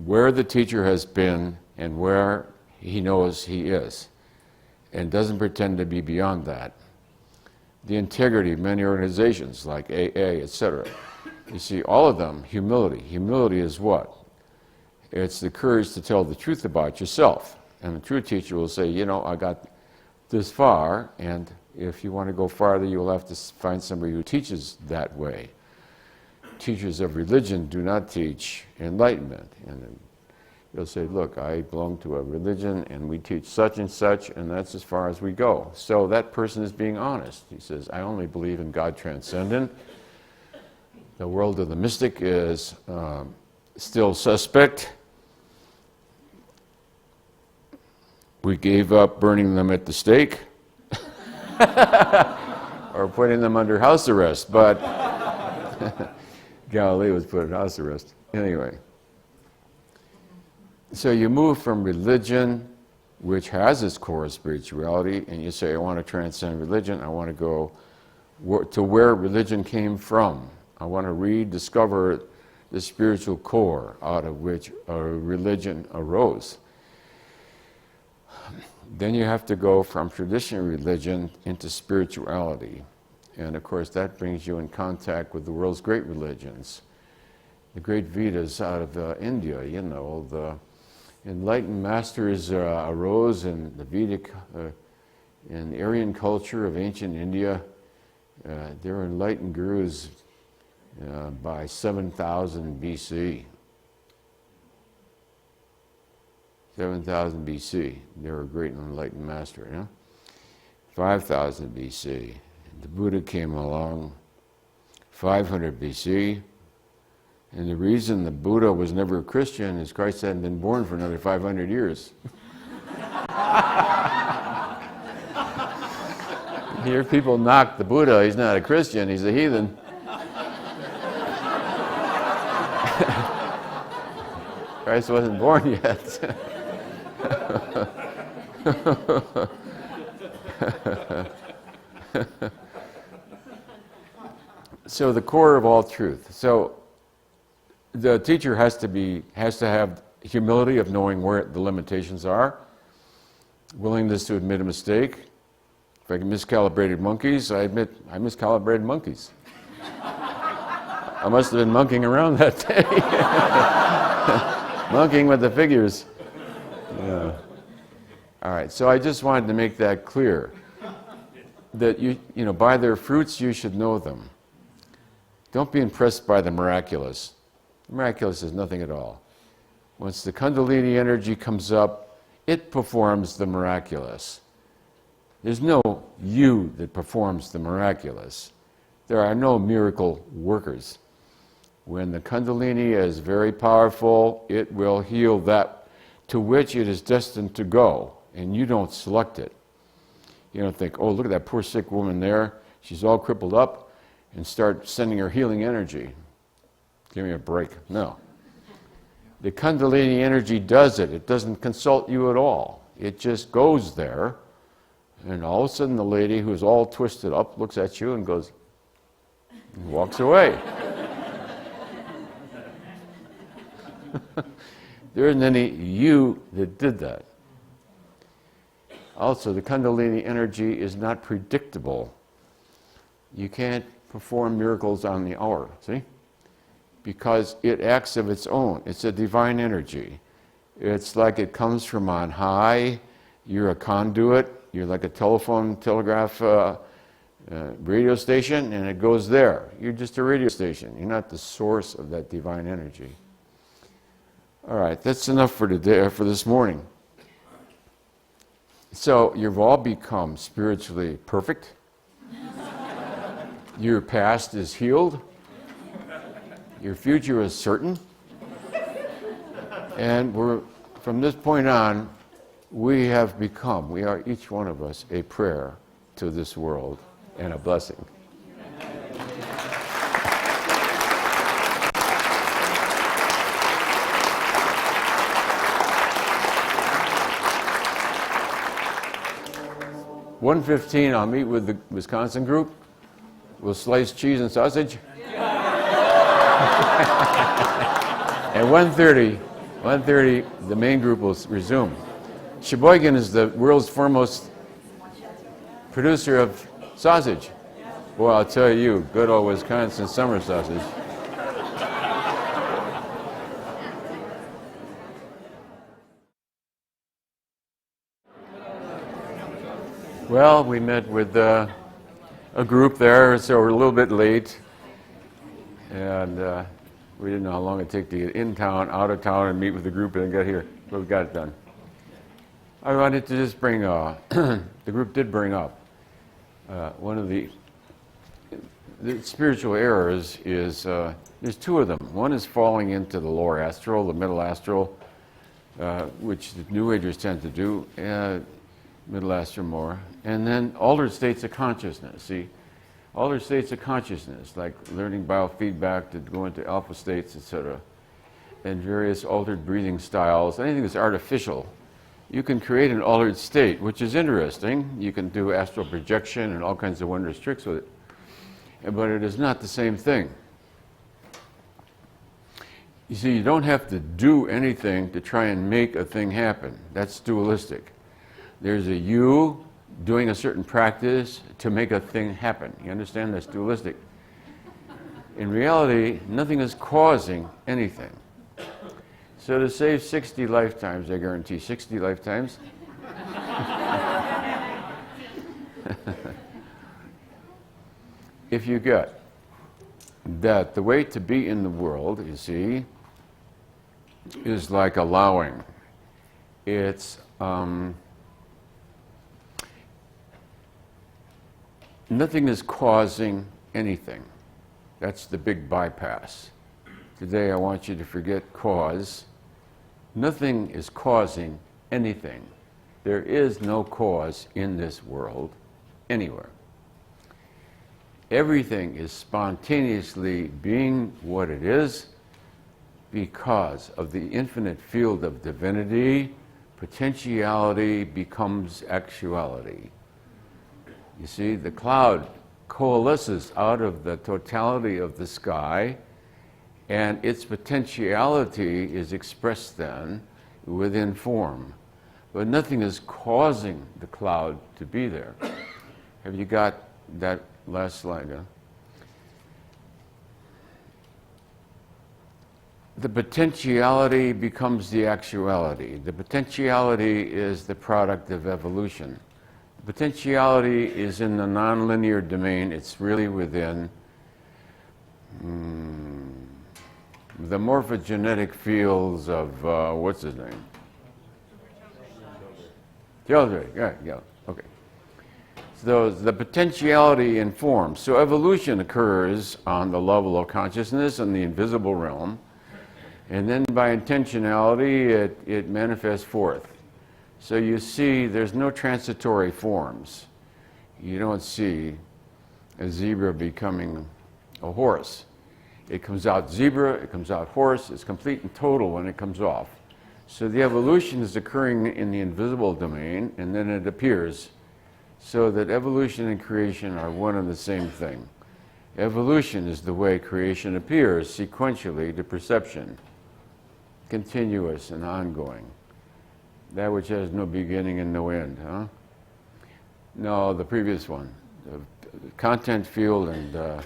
where the teacher has been and where he knows he is, and doesn't pretend to be beyond that. The integrity of many organizations like AA, etc. You see, all of them, humility. Humility is what? It's the courage to tell the truth about yourself. And the true teacher will say, you know, I got this far, and if you want to go farther, you'll have to find somebody who teaches that way. Teachers of religion do not teach enlightenment. And they'll say, look, I belong to a religion, and we teach such, and that's as far as we go. So that person is being honest. He says, I only believe in God transcendent. The world of the mystic is still suspect. We gave up burning them at the stake or putting them under house arrest, but Galilee was put in house arrest. Anyway, so you move from religion, which has its core of spirituality, and you say, I want to transcend religion, I want to go to where religion came from. I want to rediscover the spiritual core out of which a religion arose. Then you have to go from traditional religion into spirituality. And of course that brings you in contact with the world's great religions. The great Vedas out of India, you know, the enlightened masters arose in the Vedic, in the Aryan culture of ancient India. There were enlightened gurus by 7,000 BC. 7,000 BC, they were a great and enlightened master, yeah? 5,000 BC, the Buddha came along, 500 BC, and the reason the Buddha was never a Christian is Christ hadn't been born for another 500 years. You hear people knock the Buddha, he's not a Christian, he's a heathen. Christ wasn't born yet. So the core of all truth. So the teacher has to have humility of knowing where the limitations are, willingness to admit a mistake. If I miscalibrated monkeys, I admit I miscalibrated monkeys. I must have been monkeying around that day. Monkeying with the figures. Yeah. All right, so I just wanted to make that clear, that you know, by their fruits you should know them. Don't be impressed by the miraculous. The miraculous is nothing at all. Once the Kundalini energy comes up, it performs the miraculous. There's no you that performs the miraculous. There are no miracle workers. When the Kundalini is very powerful, it will heal that to which it is destined to go, and you don't select it. You don't think, oh, look at that poor sick woman there, she's all crippled up, and start sending her healing energy. Give me a break. No. The Kundalini energy does it. It doesn't consult you at all. It just goes there, and all of a sudden the lady who's all twisted up looks at you and goes, and walks away. There isn't any you that did that. Also, the Kundalini energy is not predictable. You can't perform miracles on the hour, see? Because it acts of its own. It's a divine energy. It's like it comes from on high. You're a conduit. You're like a telephone, telegraph, radio station, and it goes there. You're just a radio station. You're not the source of that divine energy. All right, that's enough for today, for this morning. So you've all become spiritually perfect. Your past is healed. Your future is certain. And from this point on, we are each one of us a prayer to this world and a blessing. 1:15, I'll meet with the Wisconsin group. We'll slice cheese and sausage. At 1:30, the main group will resume. Sheboygan is the world's foremost producer of sausage. Boy, I'll tell you, good old Wisconsin summer sausage. Well, we met with a group there, so we're a little bit late. And we didn't know how long it'd take to get in town, out of town, and meet with the group and get here. But we got it done. I wanted to just bring, the group did bring up one of the spiritual errors is, there's two of them. One is falling into the lower astral, the middle astral, which the New Agers tend to do, middle astral more. And then altered states of consciousness. See, altered states of consciousness, like learning biofeedback to go into alpha states, etc., and various altered breathing styles, anything that's artificial. You can create an altered state, which is interesting. You can do astral projection and all kinds of wondrous tricks with it. But it is not the same thing. You see, you don't have to do anything to try and make a thing happen. That's dualistic. There's a you doing a certain practice to make a thing happen. You understand? That's dualistic. In reality, nothing is causing anything. So to save 60 lifetimes, I guarantee 60 lifetimes, if you get that the way to be in the world, you see, is like allowing. It's nothing is causing anything. That's the big bypass. Today I want you to forget cause. Nothing is causing anything. There is no cause in this world anywhere. Everything is spontaneously being what it is because of the infinite field of divinity. Potentiality becomes actuality. You see, the cloud coalesces out of the totality of the sky, and its potentiality is expressed then within form. But nothing is causing the cloud to be there. Have you got that last slide? Huh? The potentiality becomes the actuality. The potentiality is the product of evolution. The potentiality is in the nonlinear domain. It's really within the morphogenetic fields of, what's his name? Children, yeah, okay. So the potentiality in form. So evolution occurs on the level of consciousness in the invisible realm, and then by intentionality it manifests forth. So you see there's no transitory forms. You don't see a zebra becoming a horse. It comes out zebra, it comes out horse, it's complete and total when it comes off. So the evolution is occurring in the invisible domain, and then it appears. So that evolution and creation are one and the same thing. Evolution is the way creation appears sequentially to perception, continuous and ongoing. That which has no beginning and no end, huh? No, the previous one. The content field and the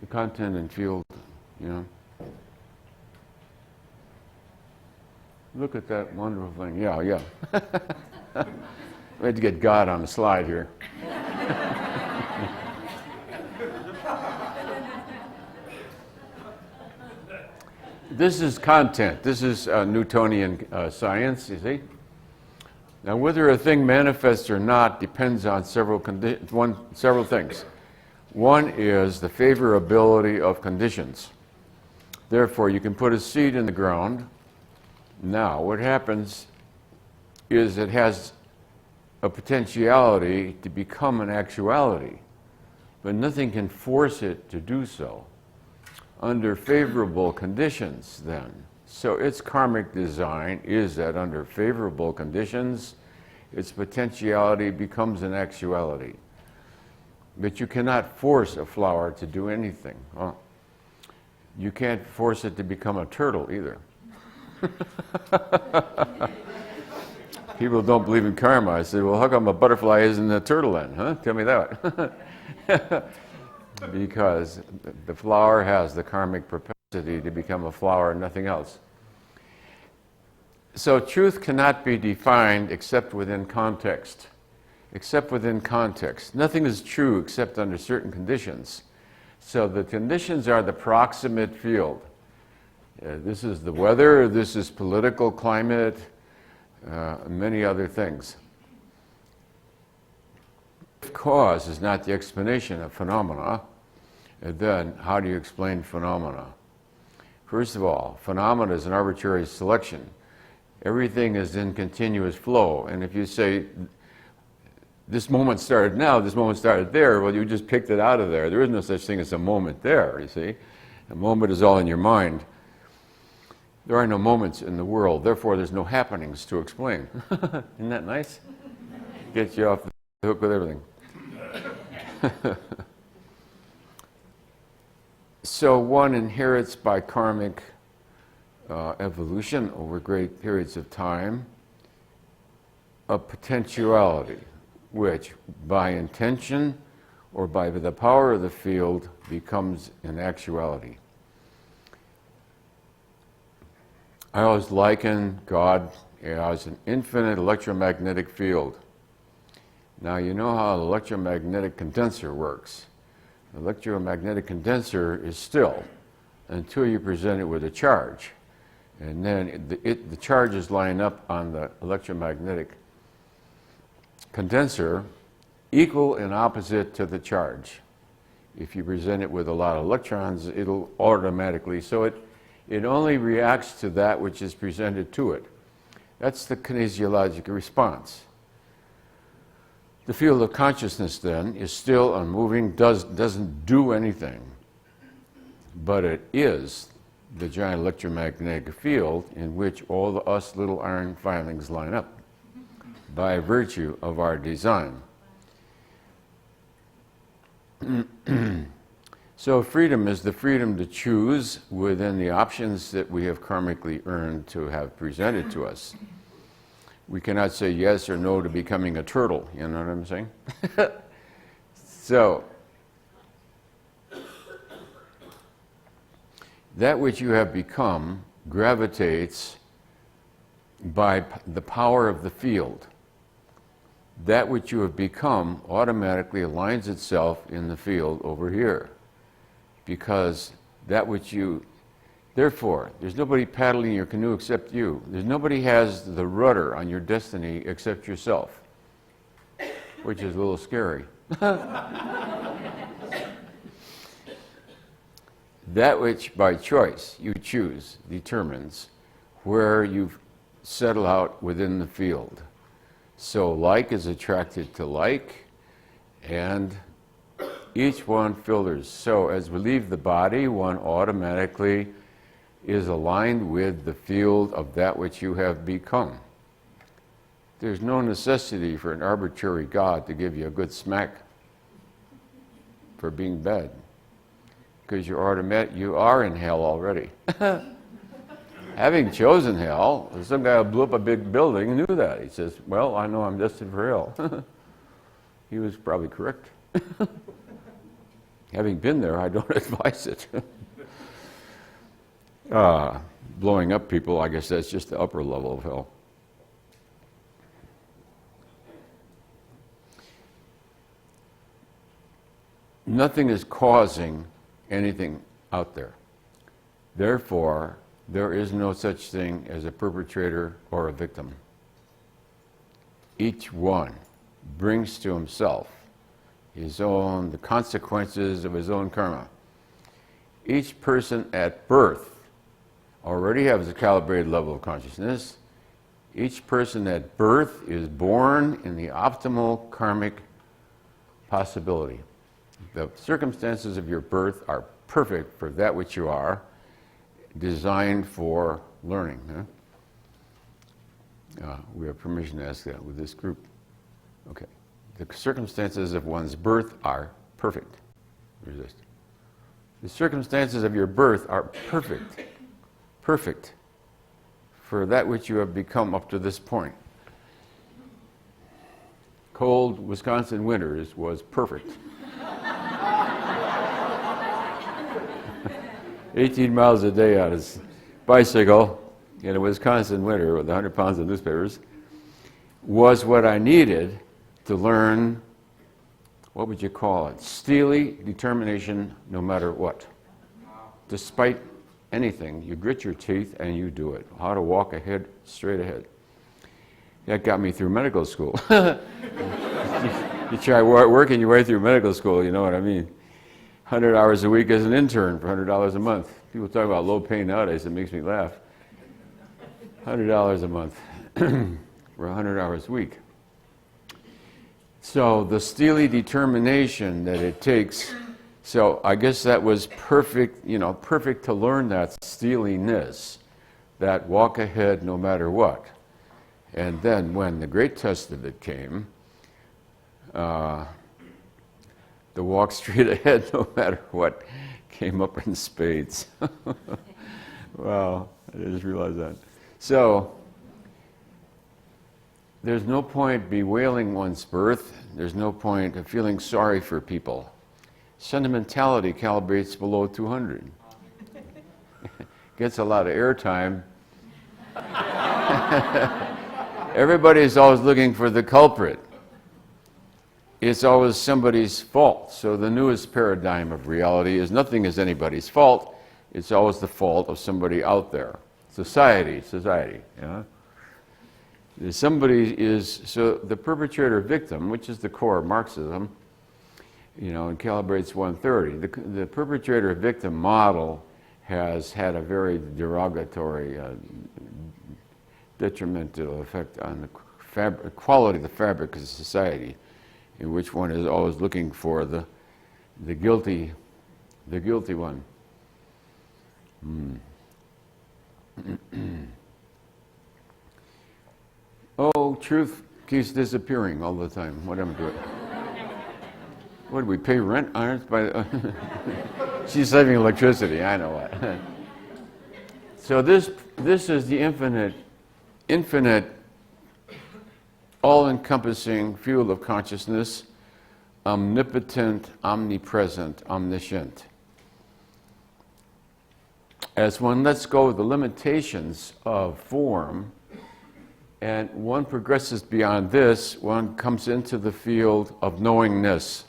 content and field, you know. Look at that wonderful thing. Yeah. We had to get God on the slide here. This is content. This is Newtonian science, you see. Now, whether a thing manifests or not depends on several things. One is the favorability of conditions. Therefore, you can put a seed in the ground. Now, what happens is it has a potentiality to become an actuality, but nothing can force it to do so under favorable conditions then. So its karmic design is that under favorable conditions, its potentiality becomes an actuality. But you cannot force a flower to do anything. Well, you can't force it to become a turtle either. People don't believe in karma. I say, well, how come a butterfly isn't a turtle then? Huh? Tell me that. Because the flower has the karmic propensity to become a flower and nothing else. So truth cannot be defined except within context. Except within context. Nothing is true except under certain conditions. So the conditions are the proximate field. This is the weather, this is political climate, many other things. If cause is not the explanation of phenomena, then how do you explain phenomena? First of all, phenomena is an arbitrary selection. Everything is in continuous flow, and if you say, this moment started now, this moment started there, well, you just picked it out of there. There is no such thing as a moment there, you see. A moment is all in your mind. There are no moments in the world, therefore there's no happenings to explain. Isn't that nice? Gets you off the hook with everything. So one inherits by karmic evolution over great periods of time a potentiality, which by intention or by the power of the field becomes an actuality. I always liken God as an infinite electromagnetic field. Now you know how an electromagnetic condenser works. An electromagnetic condenser is still until you present it with a charge. And then the charges line up on the electromagnetic condenser equal and opposite to the charge. If you present it with a lot of electrons, it'll automatically, so it only reacts to that which is presented to it. That's the kinesiological response. The field of consciousness then is still unmoving, doesn't do anything, but it is the giant electromagnetic field in which all the us little iron filings line up by virtue of our design. So freedom is the freedom to choose within the options that we have karmically earned to have presented to us. We cannot say yes or no to becoming a turtle, you know what I'm saying? So, that which you have become gravitates by the power of the field. That which you have become automatically aligns itself in the field over here. Because that which you, therefore, there's nobody paddling your canoe except you. There's nobody has the rudder on your destiny except yourself, which is a little scary. That which by choice you choose determines where you settle out within the field. So like is attracted to like, and each one filters. So as we leave the body, one automatically is aligned with the field of that which you have become. There's no necessity for an arbitrary God to give you a good smack for being bad, because you are in hell already. Having chosen hell, some guy who blew up a big building knew that. He says, well, I know I'm destined for hell. He was probably correct. Having been there, I don't advise it. Blowing up people, I guess that's just the upper level of hell. Nothing is causing anything out there. Therefore, there is no such thing as a perpetrator or a victim. Each one brings to himself the consequences of his own karma. Each person at birth already has a calibrated level of consciousness. Each person at birth is born in the optimal karmic possibility. The circumstances of your birth are perfect for that which you are, designed for learning. We have permission to ask that with this group. Okay. The circumstances of one's birth are perfect. Resist. The circumstances of your birth are perfect. Perfect. For that which you have become up to this point. Cold Wisconsin winters was perfect. 18 miles a day on his bicycle in a Wisconsin winter with 100 pounds of newspapers was what I needed to learn, what would you call it? Steely determination no matter what. Despite anything, you grit your teeth and you do it. How to walk ahead, straight ahead. That got me through medical school. You try working your way through medical school, you know what I mean. 100 hours a week as an intern for $100 a month. People talk about low pay nowadays, it makes me laugh. $100 a month for 100 hours a week. So the steely determination that it takes, so I guess that was perfect, you know, perfect to learn that steeliness, that walk ahead no matter what. And then when the great test of it came, the walk straight ahead no matter what came up in spades. Wow, I just realized that. So, there's no point bewailing one's birth. There's no point of feeling sorry for people. Sentimentality calibrates below 200. Gets a lot of airtime. Everybody's always looking for the culprit. It's always somebody's fault. So the newest paradigm of reality is nothing is anybody's fault. It's always the fault of somebody out there. Society, yeah? Somebody is, so the perpetrator victim, which is the core of Marxism, you know, and calibrates 130. The perpetrator victim model has had a very derogatory, detrimental effect on the quality of the fabric of society, in which one is always looking for the guilty one. Oh, truth keeps disappearing all the time. What am I doing? What, do we pay rent on it? She's saving electricity, I know what. So this is the infinite, all-encompassing field of consciousness, omnipotent, omnipresent, omniscient. As one lets go of the limitations of form, and one progresses beyond this, one comes into the field of knowingness.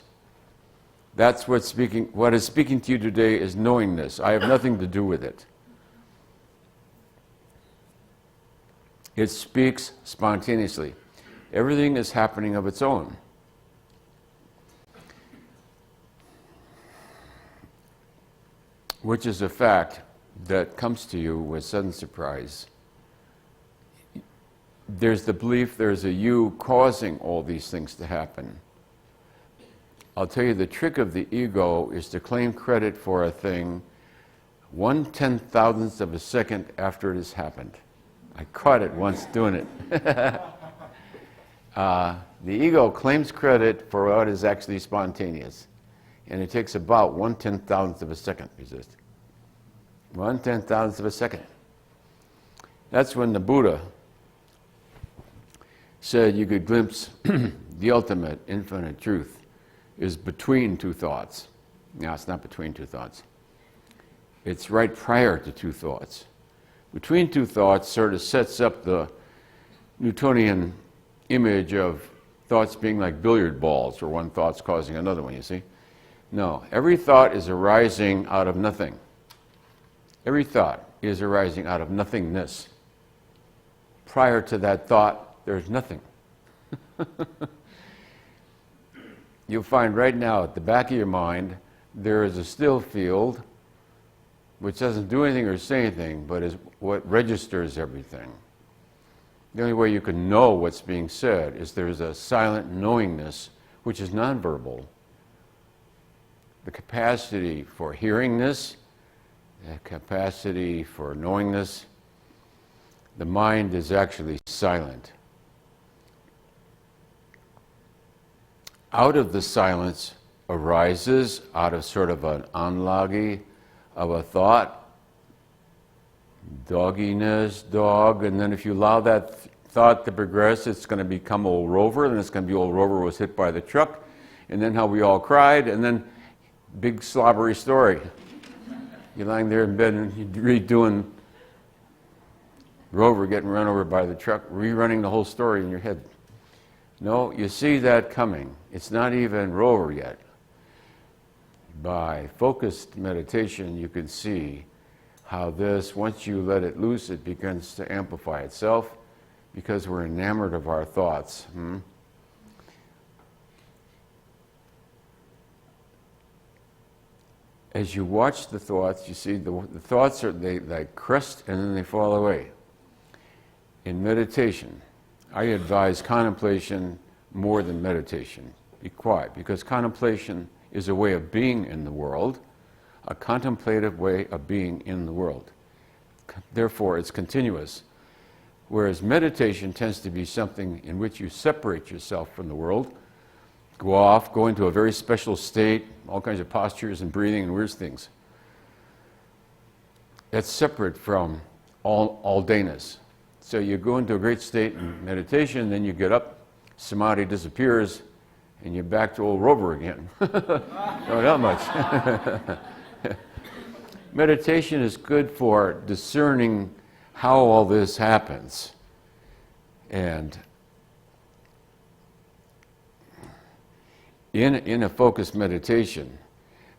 That's what is speaking to you today is knowingness. I have nothing to do with it. It speaks spontaneously. Everything is happening of its own. Which is a fact that comes to you with sudden surprise. There's the belief there's a you causing all these things to happen. I'll tell you, the trick of the ego is to claim credit for a thing 1/10,000th of a second after it has happened. I caught it once doing it. The ego claims credit for what is actually spontaneous. And it takes about 1/10,000th of a second, resist. 1/10,000th of a second. That's when the Buddha said you could glimpse the ultimate infinite truth is between two thoughts. No, it's not between two thoughts. It's right prior to two thoughts. Between two thoughts sort of sets up the Newtonian image of thoughts being like billiard balls, or one thought's causing another one, you see? No, every thought is arising out of nothing. Every thought is arising out of nothingness. Prior to that thought, there's nothing. You'll find right now at the back of your mind, there is a still field which doesn't do anything or say anything, but is what registers everything. The only way you can know what's being said is there's a silent knowingness which is nonverbal. The capacity for hearing this, the capacity for knowing this, the mind is actually silent. Out of the silence arises, out of sort of an anlagi of a thought, dogginess, dog, and then if you allow that thought to progress, it's going to become old Rover, then it's going to be old Rover was hit by the truck, and then how we all cried, and then big slobbery story. You're lying there in bed and you're redoing Rover getting run over by the truck, rerunning the whole story in your head. No, you see that coming. It's not even Rover yet. By focused meditation, you can see how this, once you let it loose, it begins to amplify itself because we're enamored of our thoughts. As you watch the thoughts, you see the thoughts they crest and then they fall away. In meditation, I advise contemplation more than meditation. Be quiet, because contemplation is a way of being in the world, a contemplative way of being in the world. Therefore, it's continuous. Whereas meditation tends to be something in which you separate yourself from the world, go into a very special state, all kinds of postures and breathing and weird things. That's separate from all dayness. So you go into a great state in meditation, then you get up, samadhi disappears, and you're back to old Rover again. No, not much. Meditation is good for discerning how all this happens. And in a focused meditation,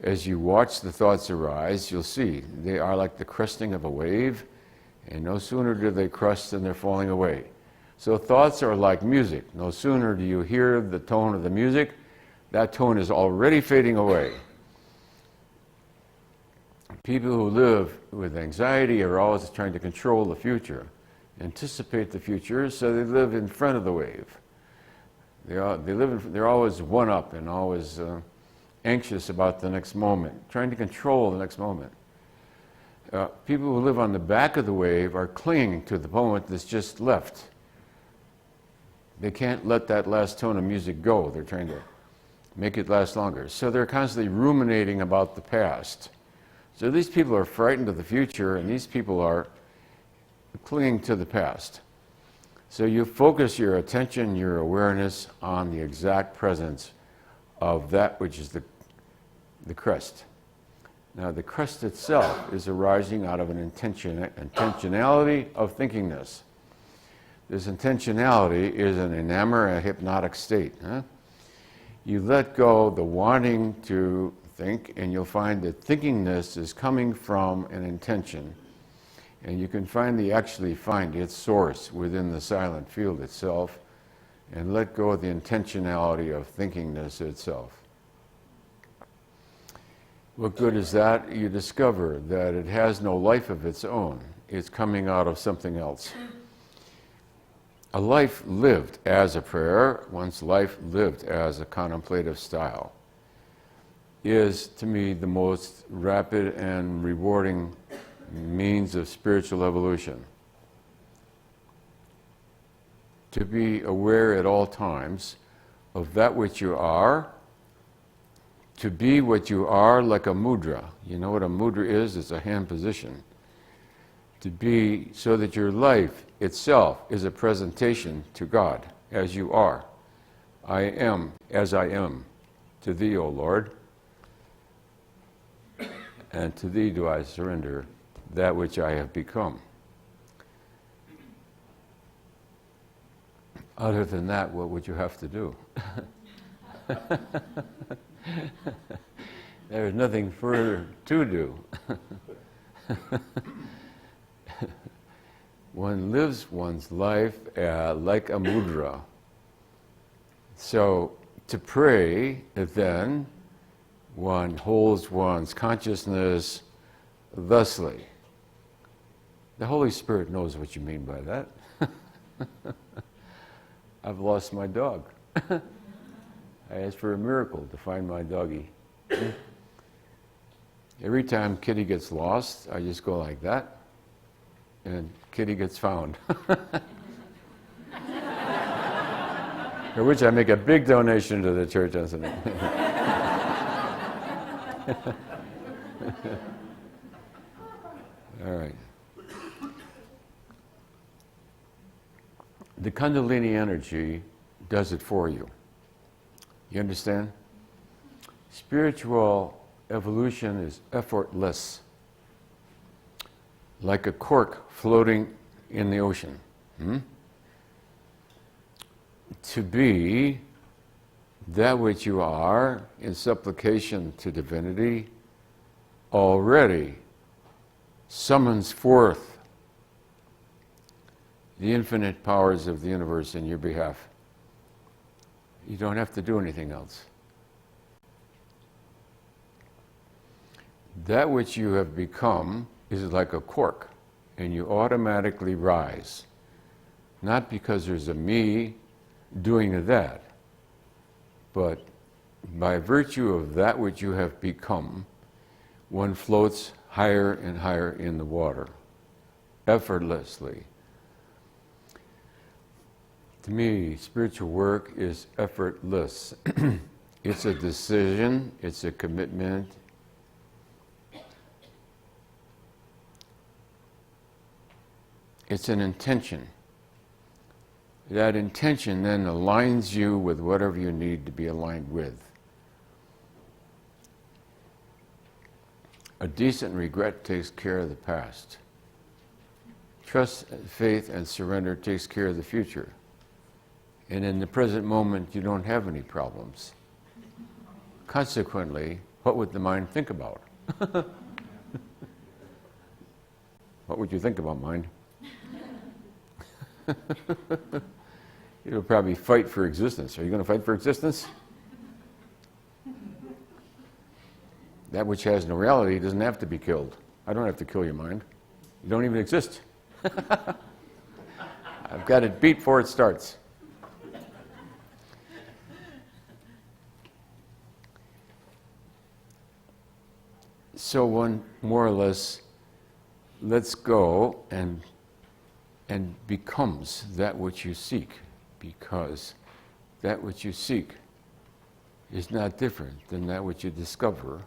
as you watch the thoughts arise, you'll see they are like the cresting of a wave, and no sooner do they crest than they're falling away. So thoughts are like music. No sooner do you hear the tone of the music, that tone is already fading away. People who live with anxiety are always trying to control the future, anticipate the future, so they live in front of the wave. They're always one up and always anxious about the next moment, trying to control the next moment. People who live on the back of the wave are clinging to the moment that's just left. They can't let that last tone of music go. They're trying to make it last longer. So they're constantly ruminating about the past. So these people are frightened of the future, and these people are clinging to the past. So you focus your attention, your awareness on the exact presence of that which is the crest. Now the crest itself is arising out of an intentionality of thinkingness. This intentionality is an enamor, a hypnotic state. You let go the wanting to think, and you'll find that thinkingness is coming from an intention. And you can actually find its source within the silent field itself, and let go of the intentionality of thinkingness itself. What good is that? You discover that it has no life of its own. It's coming out of something else. A life lived as a prayer, one's life lived as a contemplative style, is to me the most rapid and rewarding means of spiritual evolution. To be aware at all times of that which you are, to be what you are like a mudra. You know what a mudra is? It's a hand position. To be so that your life itself is a presentation to God as you are. I am as I am. To Thee, O Lord. And to Thee do I surrender that which I have become. Other than that, what would you have to do? There is nothing further to do. One lives one's life like a mudra. So to pray, then, one holds one's consciousness thusly. The Holy Spirit knows what you mean by that. I've lost my dog. I asked for a miracle to find my doggie. Every time Kitty gets lost, I just go like that. and Kitty gets found. For which I make a big donation to the church on Sunday. All right. The Kundalini energy does it for you. You understand? Spiritual evolution is effortless, like a cork floating in the ocean. To be that which you are in supplication to divinity already summons forth the infinite powers of the universe in your behalf. You don't have to do anything else. That which you have become is like a cork, and you automatically rise. Not because there's a me doing that, but by virtue of that which you have become, one floats higher and higher in the water, effortlessly. To me, spiritual work is effortless. It's a decision, it's a commitment. It's an intention. That intention then aligns you with whatever you need to be aligned with. A decent regret takes care of the past. Trust, faith, and surrender takes care of the future. And in the present moment, you don't have any problems. Consequently, what would the mind think about? What would you think about, mind? You'll probably fight for existence. Are you going to fight for existence? That which has no reality doesn't have to be killed. I don't have to kill your mind. You don't even exist. I've got it beat before it starts. So one more or less lets go and becomes that which you seek, because that which you seek is not different than that which you discover.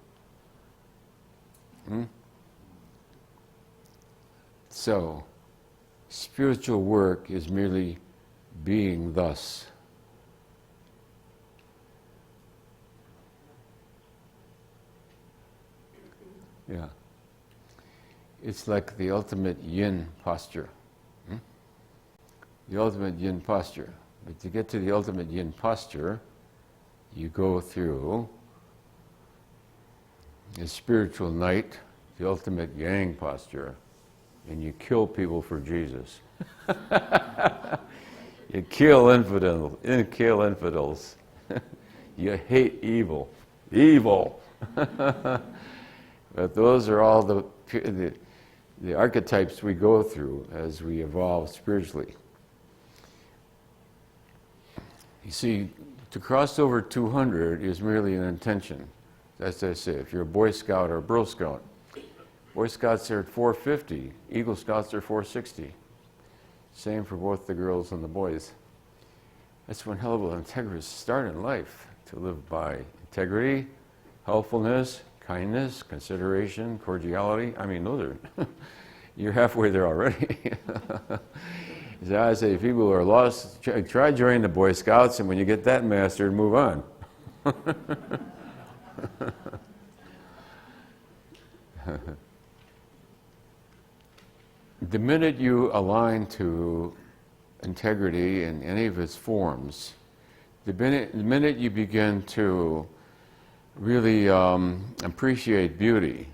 So, spiritual work is merely being thus. Yeah. It's like the ultimate yin posture. The ultimate yin posture. But to get to the ultimate yin posture, you go through a spiritual night, the ultimate yang posture, and you kill people for Jesus. You kill infidels. You hate evil. Evil. But those are all the archetypes we go through as we evolve spiritually. You see, to cross over 200 is merely an intention. As I say, if you're a Boy Scout or a Girl Scout, Boy Scouts are at 450, Eagle Scouts are 460. Same for both the girls and the boys. That's one hell of an integrous start in life, to live by integrity, helpfulness, kindness, consideration, cordiality. I mean, those are, you're halfway there already. As I say, people who are lost, try joining the Boy Scouts, and when you get that mastered, move on. The minute you align to integrity in any of its forms, the minute you begin to really appreciate beauty,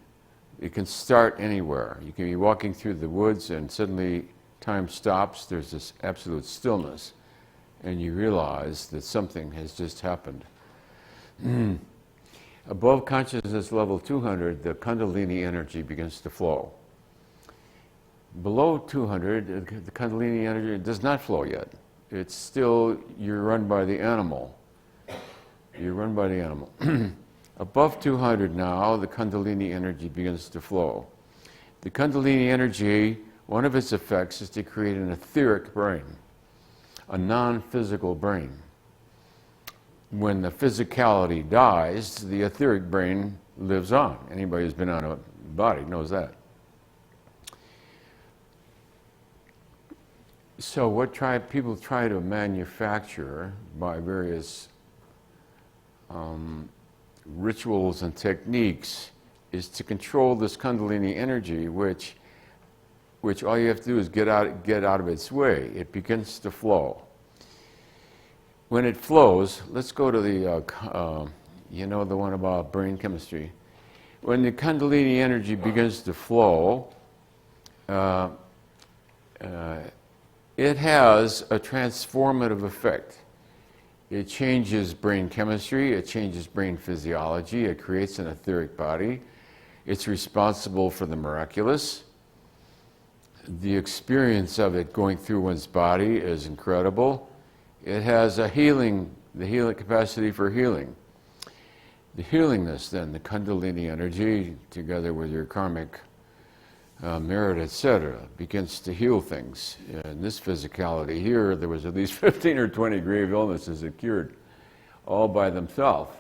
it can start anywhere. You can be walking through the woods and suddenly time stops, there's this absolute stillness, and you realize that something has just happened. Above consciousness level 200, the Kundalini energy begins to flow. Below 200, the Kundalini energy does not flow yet. It's still, you're run by the animal. You're run by the animal. Above 200 now, the Kundalini energy begins to flow. The Kundalini energy one of its effects is to create an etheric brain, a non-physical brain. When the physicality dies, the etheric brain lives on. Anybody who's been on a body knows that. So what people try to manufacture by various rituals and techniques is to control this Kundalini energy, which all you have to do is get out of its way. It begins to flow. When it flows, let's go to the, the one about brain chemistry. When the Kundalini energy begins to flow, it has a transformative effect. It changes brain chemistry, it changes brain physiology, it creates an etheric body. It's responsible for the miraculous. The experience of it going through one's body is incredible. It has the healing capacity for healing. The healingness then, the Kundalini energy, together with your karmic merit, etc., begins to heal things. In this physicality here, there was at least 15 or 20 grave illnesses that cured all by themselves.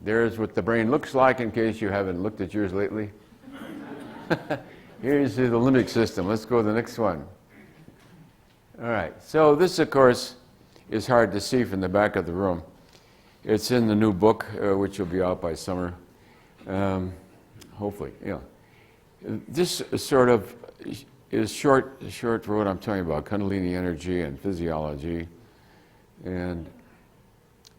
There's what the brain looks like, in case you haven't looked at yours lately. Here's the limbic system. Let's go to the next one. All right, so this, of course, is hard to see from the back of the room. It's in the new book, which will be out by summer. Hopefully, yeah. This sort of is short for what I'm talking about, Kundalini energy and physiology. And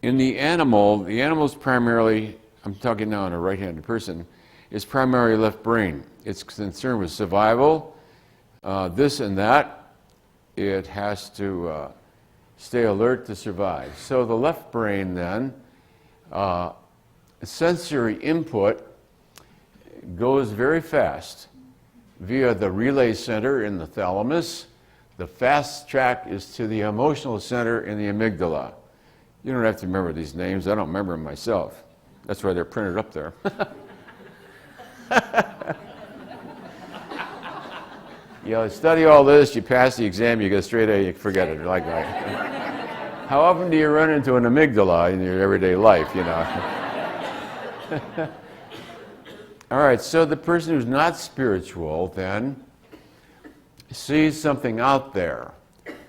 in the animal's primarily, I'm talking now in a right-handed person, is primarily left brain. It's concerned with survival, this and that. It has to stay alert to survive. So the left brain then, sensory input goes very fast via the relay center in the thalamus. The fast track is to the emotional center in the amygdala. You don't have to remember these names. I don't remember them myself. That's why they're printed up there. You study all this, you pass the exam, you get a straight A, you forget it. Like that. How often do you run into an amygdala in your everyday life, All right, so the person who's not spiritual then sees something out there.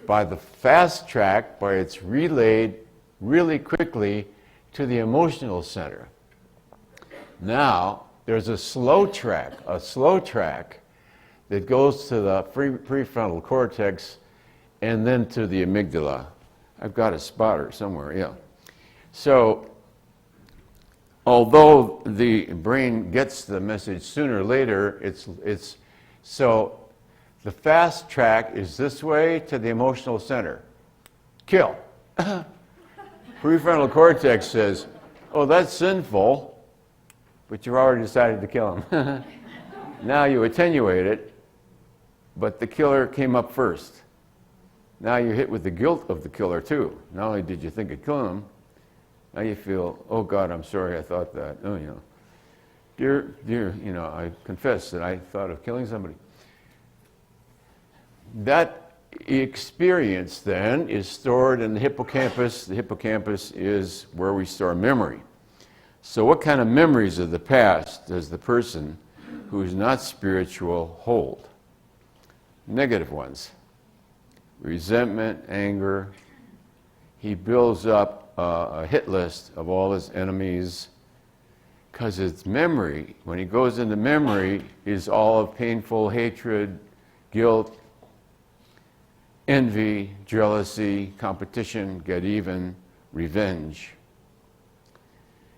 By the fast track, by it's relayed really quickly to the emotional center. Now, there's a slow track that goes to the prefrontal cortex and then to the amygdala. I've got a spotter somewhere, yeah. So, although the brain gets the message sooner or later, so the fast track is this way to the emotional center. Kill. Prefrontal cortex says, oh, that's sinful, but you've already decided to kill him. Now you attenuate it, but the killer came up first. Now you're hit with the guilt of the killer too. Not only did you think of killing him, now you feel, oh God, I'm sorry I thought that. Oh, dear, I confess that I thought of killing somebody. That experience then is stored in the hippocampus. The hippocampus is where we store memory. So what kind of memories of the past does the person who is not spiritual hold? Negative ones. Resentment, anger. He builds up a hit list of all his enemies because it's memory. When he goes into memory, is all of painful hatred, guilt, envy, jealousy, competition, get even, revenge.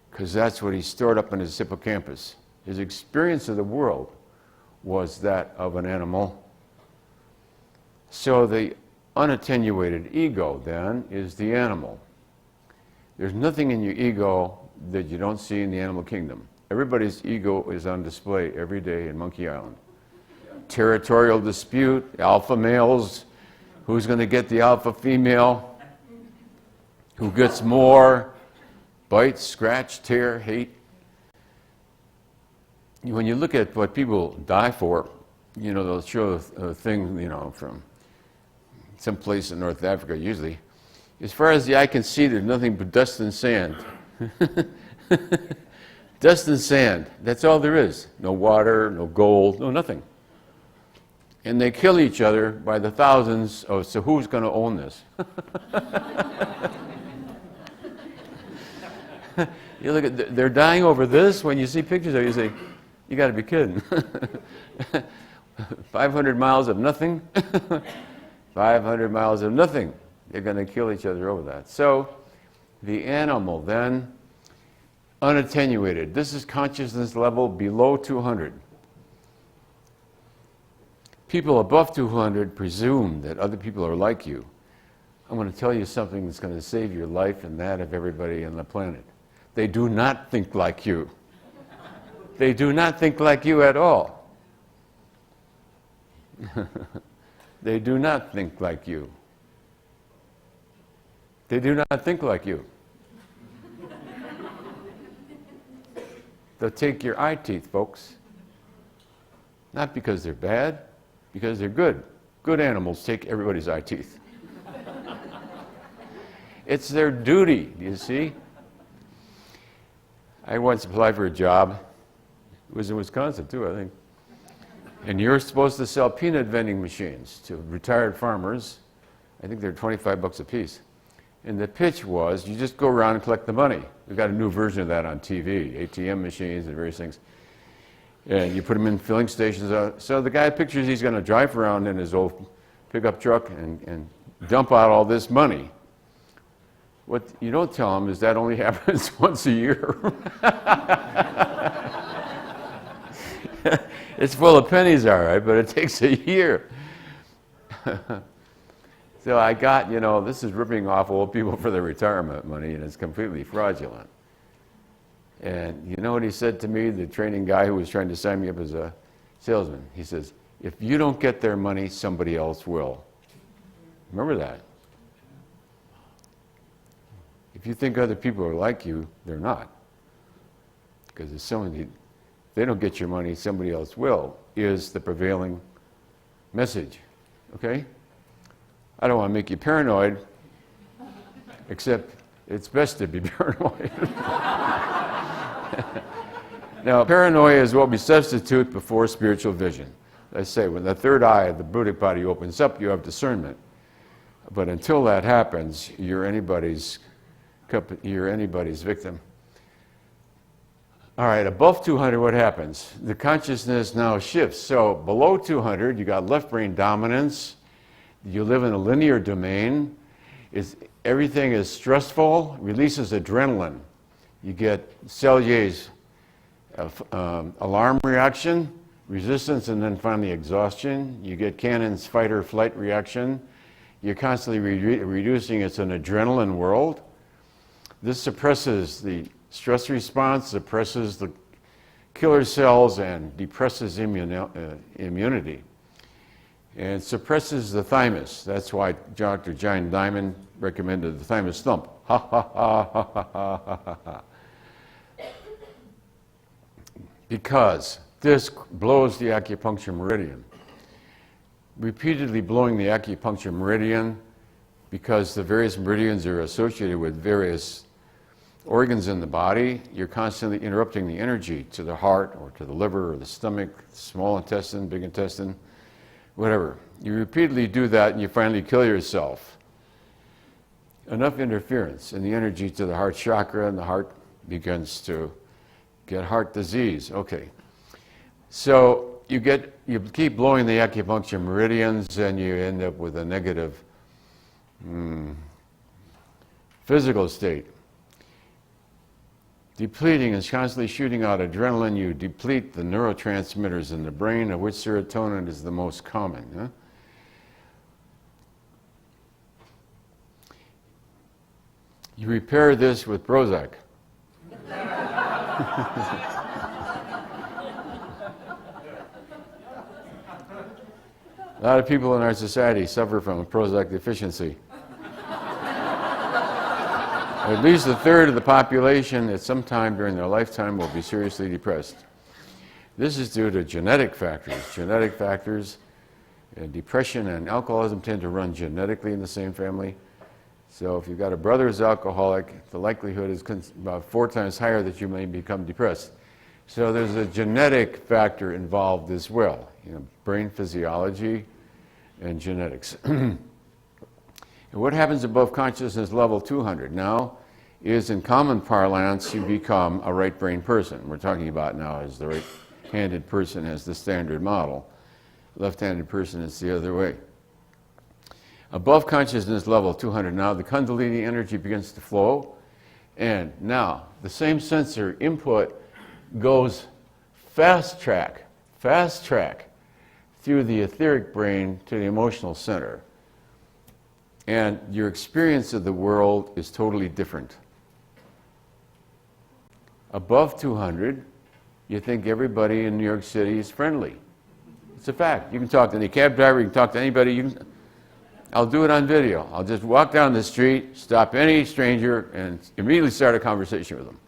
Because that's what he stored up in his hippocampus. His experience of the world was that of an animal. So the unattenuated ego, then, is the animal. There's nothing in your ego that you don't see in the animal kingdom. Everybody's ego is on display every day in Monkey Island. Territorial dispute, alpha males, who's going to get the alpha female, who gets more, bite, scratch, tear, hate. When you look at what people die for, they'll show a thing, from some place in North Africa usually. As far as the eye can see, there's nothing but dust and sand. Dust and sand, that's all there is. No water, no gold, no nothing. And they kill each other by the thousands. Oh, so who's going to own this? You look at, they're dying over this. When you see pictures of it, you say, you got to be kidding. 500 miles of nothing. 500 miles of nothing. They're going to kill each other over that. So the animal then, unattenuated. This is consciousness level below 200. People above 200 presume that other people are like you. I'm going to tell you something that's going to save your life and that of everybody on the planet. They do not think like you. They do not think like you at all. They do not think like you. They do not think like you. They'll take your eye teeth, folks. Not because they're bad, because they're good. Good animals take everybody's eye teeth. It's their duty, you see? I once applied for a job. It was in Wisconsin, too, I think. And you're supposed to sell peanut vending machines to retired farmers. I think they're $25 a piece. And the pitch was, you just go around and collect the money. We've got a new version of that on TV, ATM machines and various things. And you put them in filling stations. So the guy pictures he's going to drive around in his old pickup truck and dump out all this money. What you don't tell him is that only happens once a year. It's full of pennies, all right, but it takes a year. So I got, this is ripping off old people for their retirement money, and it's completely fraudulent. And you know what he said to me, the training guy who was trying to sign me up as a salesman? He says, if you don't get their money, somebody else will. Remember that. If you think other people are like you, they're not. Because if they don't get your money, somebody else will, is the prevailing message. Okay? I don't want to make you paranoid, except it's best to be paranoid. Now, paranoia is what we substitute before spiritual vision. I say, when the third eye of the Buddhic body opens up, you have discernment. But until that happens, you're anybody's victim. All right, above 200, what happens? The consciousness now shifts. So below 200, you got left brain dominance. You live in a linear domain. Everything is stressful, releases adrenaline. You get Selye's alarm reaction, resistance, and then finally exhaustion. You get Cannon's fight or flight reaction. You're constantly reducing. It's an adrenaline world. This suppresses the stress response, suppresses the killer cells, and depresses immunity. And suppresses the thymus. That's why Dr. John Diamond recommended the thymus thump. Ha ha ha ha ha ha ha ha. Because this blows the acupuncture meridian. Repeatedly blowing the acupuncture meridian, because the various meridians are associated with various organs in the body, you're constantly interrupting the energy to the heart or to the liver or the stomach, small intestine, big intestine, whatever. You repeatedly do that and you finally kill yourself. Enough interference in the energy to the heart chakra, and the heart begins to get heart disease. Okay. So you keep blowing the acupuncture meridians and you end up with a negative physical state. Depleting is constantly shooting out adrenaline. You deplete the neurotransmitters in the brain, of which serotonin is the most common. Huh? You repair this with Prozac. A lot of people in our society suffer from a Prozac deficiency. At least a third of the population at some time during their lifetime will be seriously depressed. This is due to genetic factors. Genetic factors, depression and alcoholism tend to run genetically in the same family. So if you've got a brother who's alcoholic, the likelihood is about 4 times higher that you may become depressed. So there's a genetic factor involved as well, brain physiology and genetics. And what happens above consciousness level 200 now is, in common parlance, you become a right brain person. We're talking about now as the right-handed person as the standard model. Left-handed person is the other way. Above consciousness level 200 now, the Kundalini energy begins to flow, and now the same sensor input goes fast track through the etheric brain to the emotional center. And your experience of the world is totally different. Above 200, you think everybody in New York City is friendly. It's a fact. You can talk to any cab driver, you can talk to anybody. I'll do it on video. I'll just walk down the street, stop any stranger, and immediately start a conversation with them.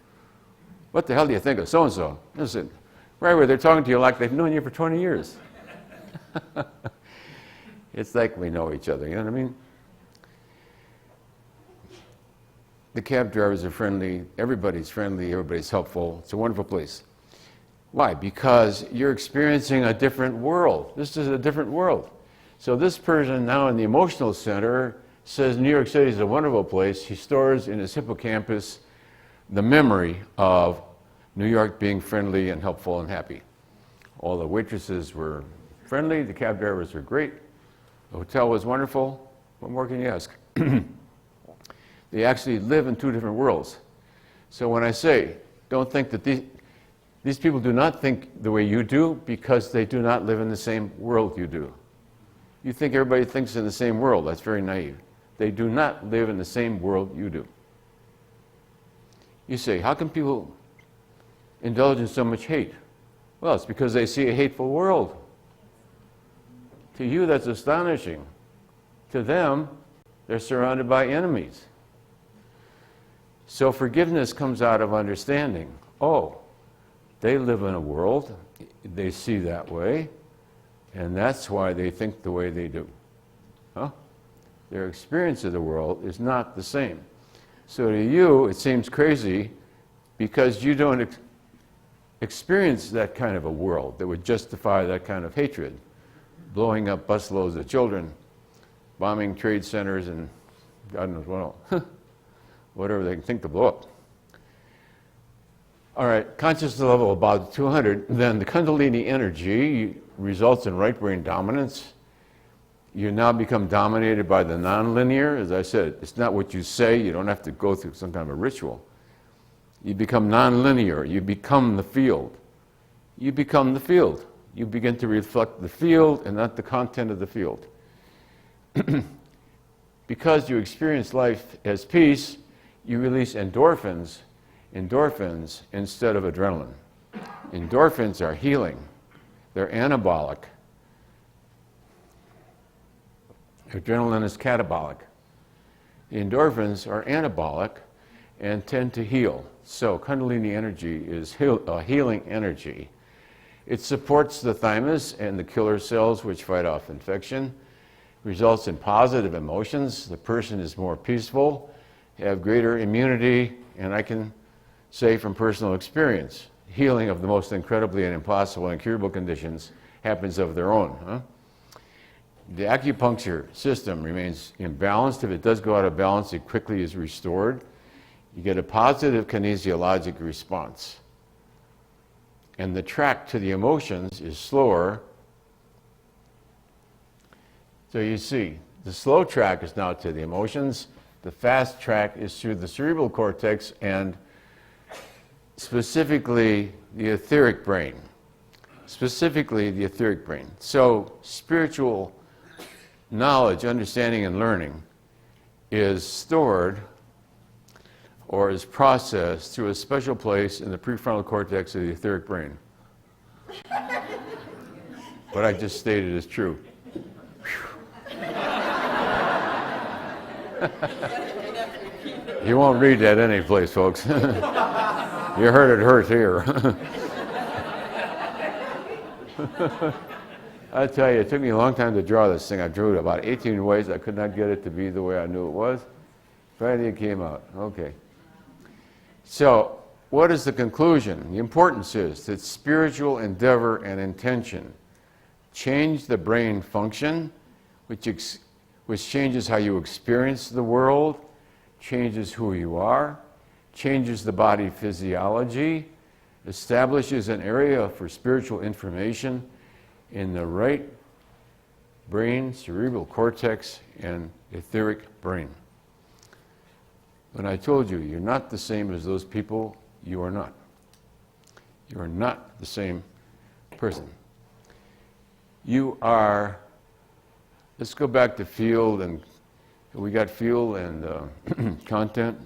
What the hell do you think of so-and-so? Listen, right where they're talking to you like they've known you for 20 years. It's like we know each other, you know what I mean? The cab drivers are friendly, everybody's helpful. It's a wonderful place. Why? Because you're experiencing a different world. This is a different world. So this person now in the emotional center says New York City is a wonderful place. He stores in his hippocampus the memory of New York being friendly and helpful and happy. All the waitresses were friendly, the cab drivers were great, the hotel was wonderful. What more can you ask? They actually live in 2 different worlds. So when I say, don't think that these people do not think the way you do because they do not live in the same world you do. You think everybody thinks in the same world. That's very naive. They do not live in the same world you do. You say, how can people indulge in so much hate? Well, it's because they see a hateful world. To you, that's astonishing. To them, they're surrounded by enemies. So forgiveness comes out of understanding. Oh, they live in a world, they see that way, and that's why they think the way they do. Huh? Their experience of the world is not the same. So to you, it seems crazy because you don't experience that kind of a world that would justify that kind of hatred. Blowing up busloads of children, bombing trade centers, and God knows what else. Whatever they can think to blow up. All right, consciousness level about 200, then the Kundalini energy results in right brain dominance. You now become dominated by the nonlinear. As I said, it's not what you say. You don't have to go through some kind of a ritual. You become nonlinear. You become the field. You become the field. You begin to reflect the field and not the content of the field. Because you experience life as peace, you release endorphins instead of adrenaline. Endorphins are healing. They're anabolic. Adrenaline is catabolic. The endorphins are anabolic and tend to heal. So Kundalini energy is a healing energy. It supports the thymus and the killer cells which fight off infection, results in positive emotions. The person is more peaceful, have greater immunity, and I can say from personal experience, healing of the most incredibly and impossible and incurable conditions happens of their own. Huh? The acupuncture system remains imbalanced. If it does go out of balance, it quickly is restored. You get a positive kinesiologic response. And the track to the emotions is slower. So you see, the slow track is now to the emotions. The fast track is through the cerebral cortex and specifically the etheric brain. Specifically the etheric brain. So spiritual knowledge, understanding, and learning is stored or is processed through a special place in the prefrontal cortex of the etheric brain. What I just stated is true. You won't read that any place, folks. You heard it hurt here. I tell you, it took me a long time to draw this thing. I drew it about 18 ways. I could not get it to be the way I knew it was. Finally, it came out. Okay. So, what is the conclusion? The importance is that spiritual endeavor and intention change the brain function, which changes how you experience the world, changes who you are, changes the body physiology, establishes an area for spiritual information in the right brain, cerebral cortex, and etheric brain. When I told you, you're not the same as those people, you are not. You are not the same person. You are, let's go back to field, and we got field and content.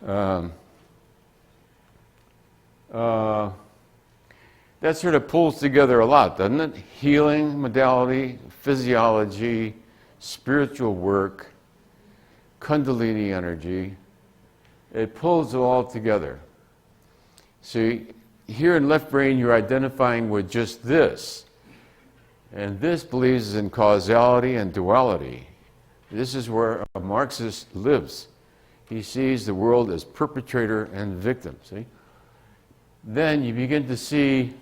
That sort of pulls together a lot, doesn't it? Healing modality, physiology, spiritual work, Kundalini energy. It pulls it all together. See, here in left brain, you're identifying with just this. And this believes in causality and duality. This is where a Marxist lives. He sees the world as perpetrator and victim, see? Then you begin to see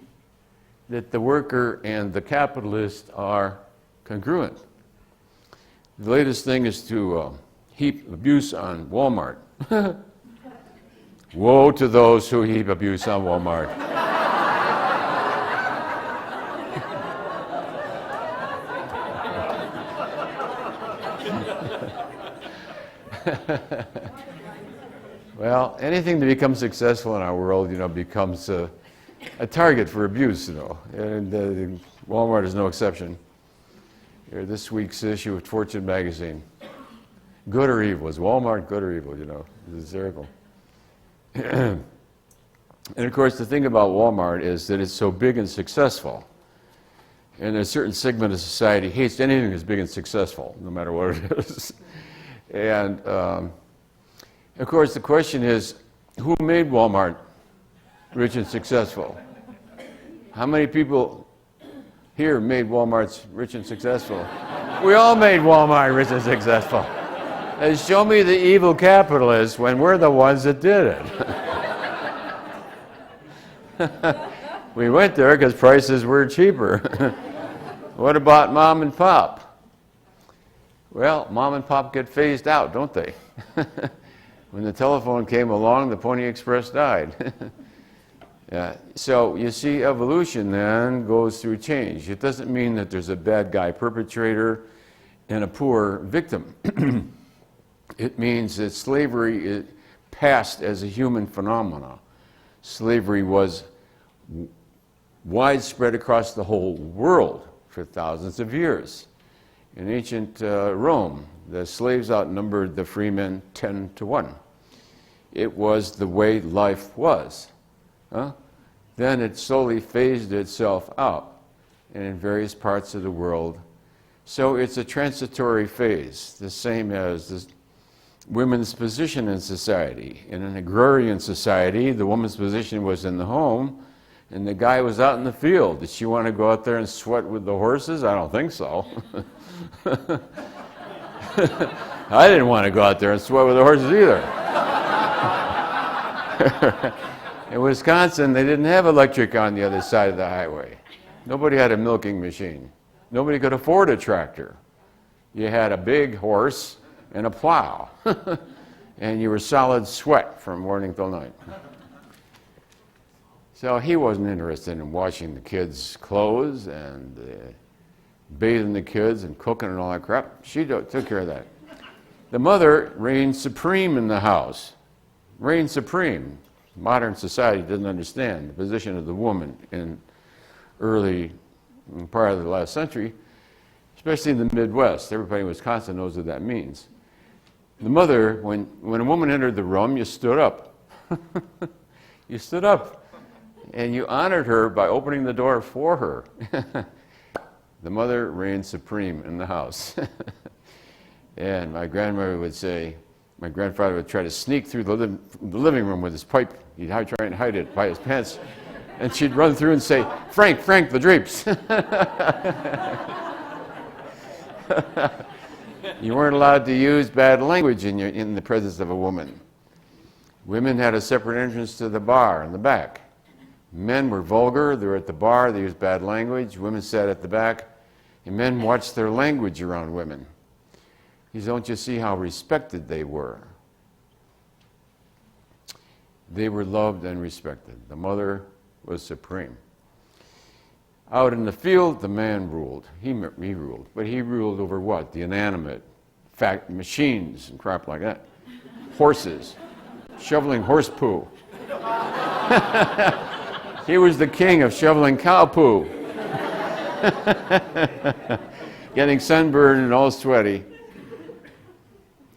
that the worker and the capitalist are congruent. The latest thing is to heap abuse on Walmart. Woe to those who heap abuse on Walmart. Well, anything that becomes successful in our world, becomes a target for abuse, and Walmart is no exception. Here, this week's issue of Fortune magazine. Good or evil? Is Walmart good or evil? It's hysterical. And of course, the thing about Walmart is that it's so big and successful. And a certain segment of society hates anything that's big and successful, no matter what it is. And of course, the question is, who made Walmart rich and successful? How many people here made Walmart rich and successful? We all made Walmart rich and successful. And show me the evil capitalists when we're the ones that did it. We went there because prices were cheaper. What about mom and pop? Well, mom and pop get phased out, don't they? When the telephone came along, the Pony Express died. Yeah. So you see, evolution then goes through change. It doesn't mean that there's a bad guy perpetrator and a poor victim. It means that slavery is passed as a human phenomenon. Slavery was widespread across the whole world for thousands of years. In ancient Rome, the slaves outnumbered the freemen 10 to 1. It was the way life was. Then it slowly phased itself out, and in various parts of the world. So it's a transitory phase, the same as the women's position in society. In an agrarian society, the woman's position was in the home, and the guy was out in the field. Did she want to go out there and sweat with the horses? I don't think so. I didn't want to go out there and sweat with the horses either. In Wisconsin, they didn't have electric on the other side of the highway. Nobody had a milking machine. Nobody could afford a tractor. You had a big horse and a plow, and you were solid sweat from morning till night. So he wasn't interested in washing the kids' clothes and bathing the kids and cooking and all that crap. She took care of that. The mother reigned supreme in the house. Reigned supreme. Modern society doesn't understand the position of the woman in early part of the last century, especially in the Midwest. Everybody in Wisconsin knows what that means. The mother, when a woman entered the room, you stood up. You stood up, and you honored her by opening the door for her. The mother reigned supreme in the house. And my grandmother would say, my grandfather would try to sneak through the living room with his pipe. He'd try and hide it by his pants, And she'd run through and say, Frank, the drapes. You weren't allowed to use bad language in the presence of a woman. Women had a separate entrance to the bar in the back. Men were vulgar, they were at the bar, they used bad language. Women sat at the back, and men watched their language around women. Don't you see how respected they were? They were loved and respected. The mother was supreme. Out in the field, the man ruled. He ruled. But he ruled over what? The inanimate, machines and crap like that. Horses, shoveling horse poo. He was the king of shoveling cow poo. Getting sunburned and all sweaty.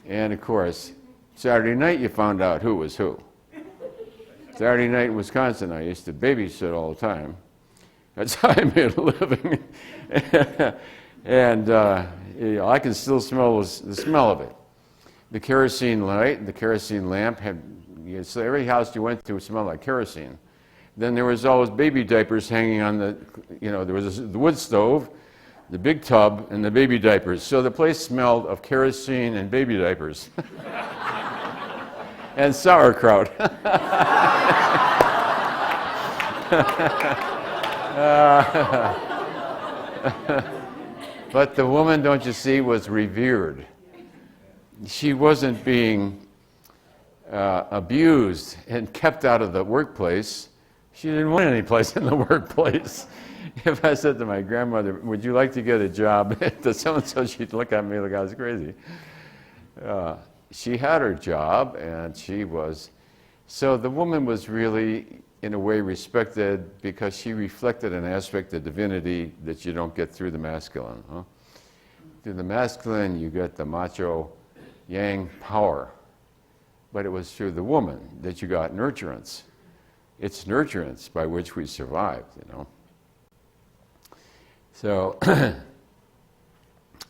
And of course, Saturday night you found out who was who. Saturday night in Wisconsin, I used to babysit all the time. That's how I made a living. And I can still smell the smell of it. The kerosene light, the kerosene lamp, so every house you went to smelled like kerosene. Then there was always baby diapers hanging on there was the wood stove, the big tub, and the baby diapers. So the place smelled of kerosene and baby diapers. And sauerkraut. But the woman, don't you see, was revered. She wasn't being abused and kept out of the workplace. She didn't want any place in the workplace. If I said to my grandmother, would you like to get a job at so-and-so, she'd look at me like I was crazy. She had her job, and so the woman was really, in a way, respected because she reflected an aspect of divinity that you don't get through the masculine. Huh? Through the masculine, you get the macho, yang power. But it was through the woman that you got nurturance. It's nurturance by which we survived, So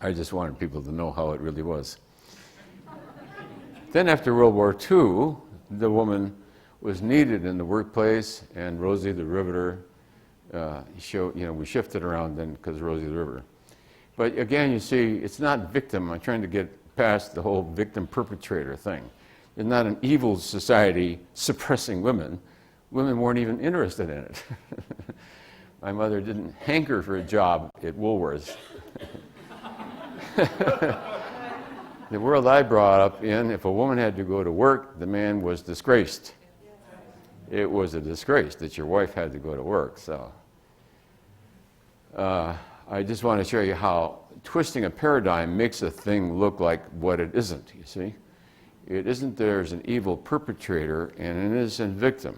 I just wanted people to know how it really was. Then after World War II, the woman was needed in the workplace, and Rosie the Riveter we shifted around then because of Rosie the Riveter. But again, you see, it's not victim. I'm trying to get past the whole victim-perpetrator thing. It's not an evil society suppressing women. Women weren't even interested in it. My mother didn't hanker for a job at Woolworths. The world I brought up in, if a woman had to go to work, the man was disgraced. It was a disgrace that your wife had to go to work. So I just want to show you how twisting a paradigm makes a thing look like what it isn't, you see. It isn't there's an evil perpetrator and an innocent victim.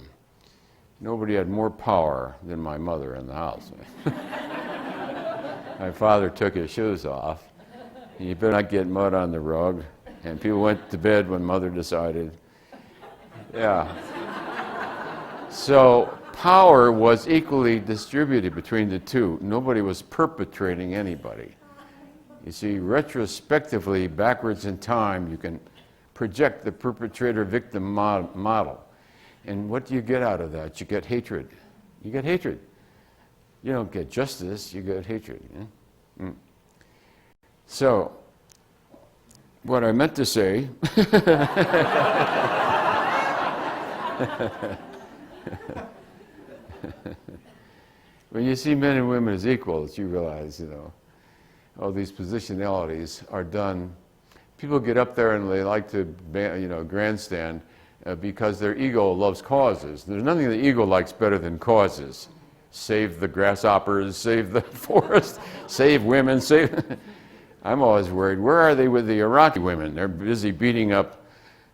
Nobody had more power than my mother in the house. My father took his shoes off. You better not get mud on the rug. And people went to bed when mother decided. Yeah. So power was equally distributed between the two. Nobody was perpetrating anybody. You see, retrospectively, backwards in time, you can project the perpetrator-victim model. And what do you get out of that? You get hatred. You get hatred. You don't get justice, you get hatred. Yeah? Mm. So, what I meant to say, when you see men and women as equals, you realize, all these positionalities are done. People get up there and they like to, grandstand because their ego loves causes. There's nothing the ego likes better than causes. Save the grasshoppers, save the forest, save women, save... I'm always worried, where are they with the Iraqi women? They're busy beating up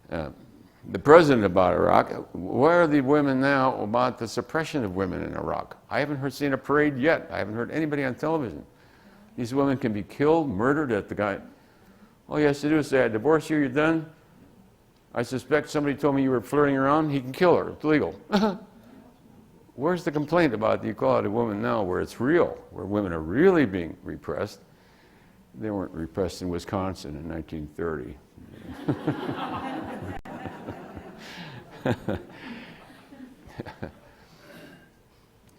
the president about Iraq. Where are the women now about the suppression of women in Iraq? I haven't seen a parade yet. I haven't heard anybody on television. These women can be killed, murdered at the guy. All he has to do is say, I divorce you, you're done. I suspect somebody told me you were flirting around. He can kill her. It's legal. Where's the complaint about the equality of women now where it's real, where women are really being repressed? They weren't repressed in Wisconsin in 1930.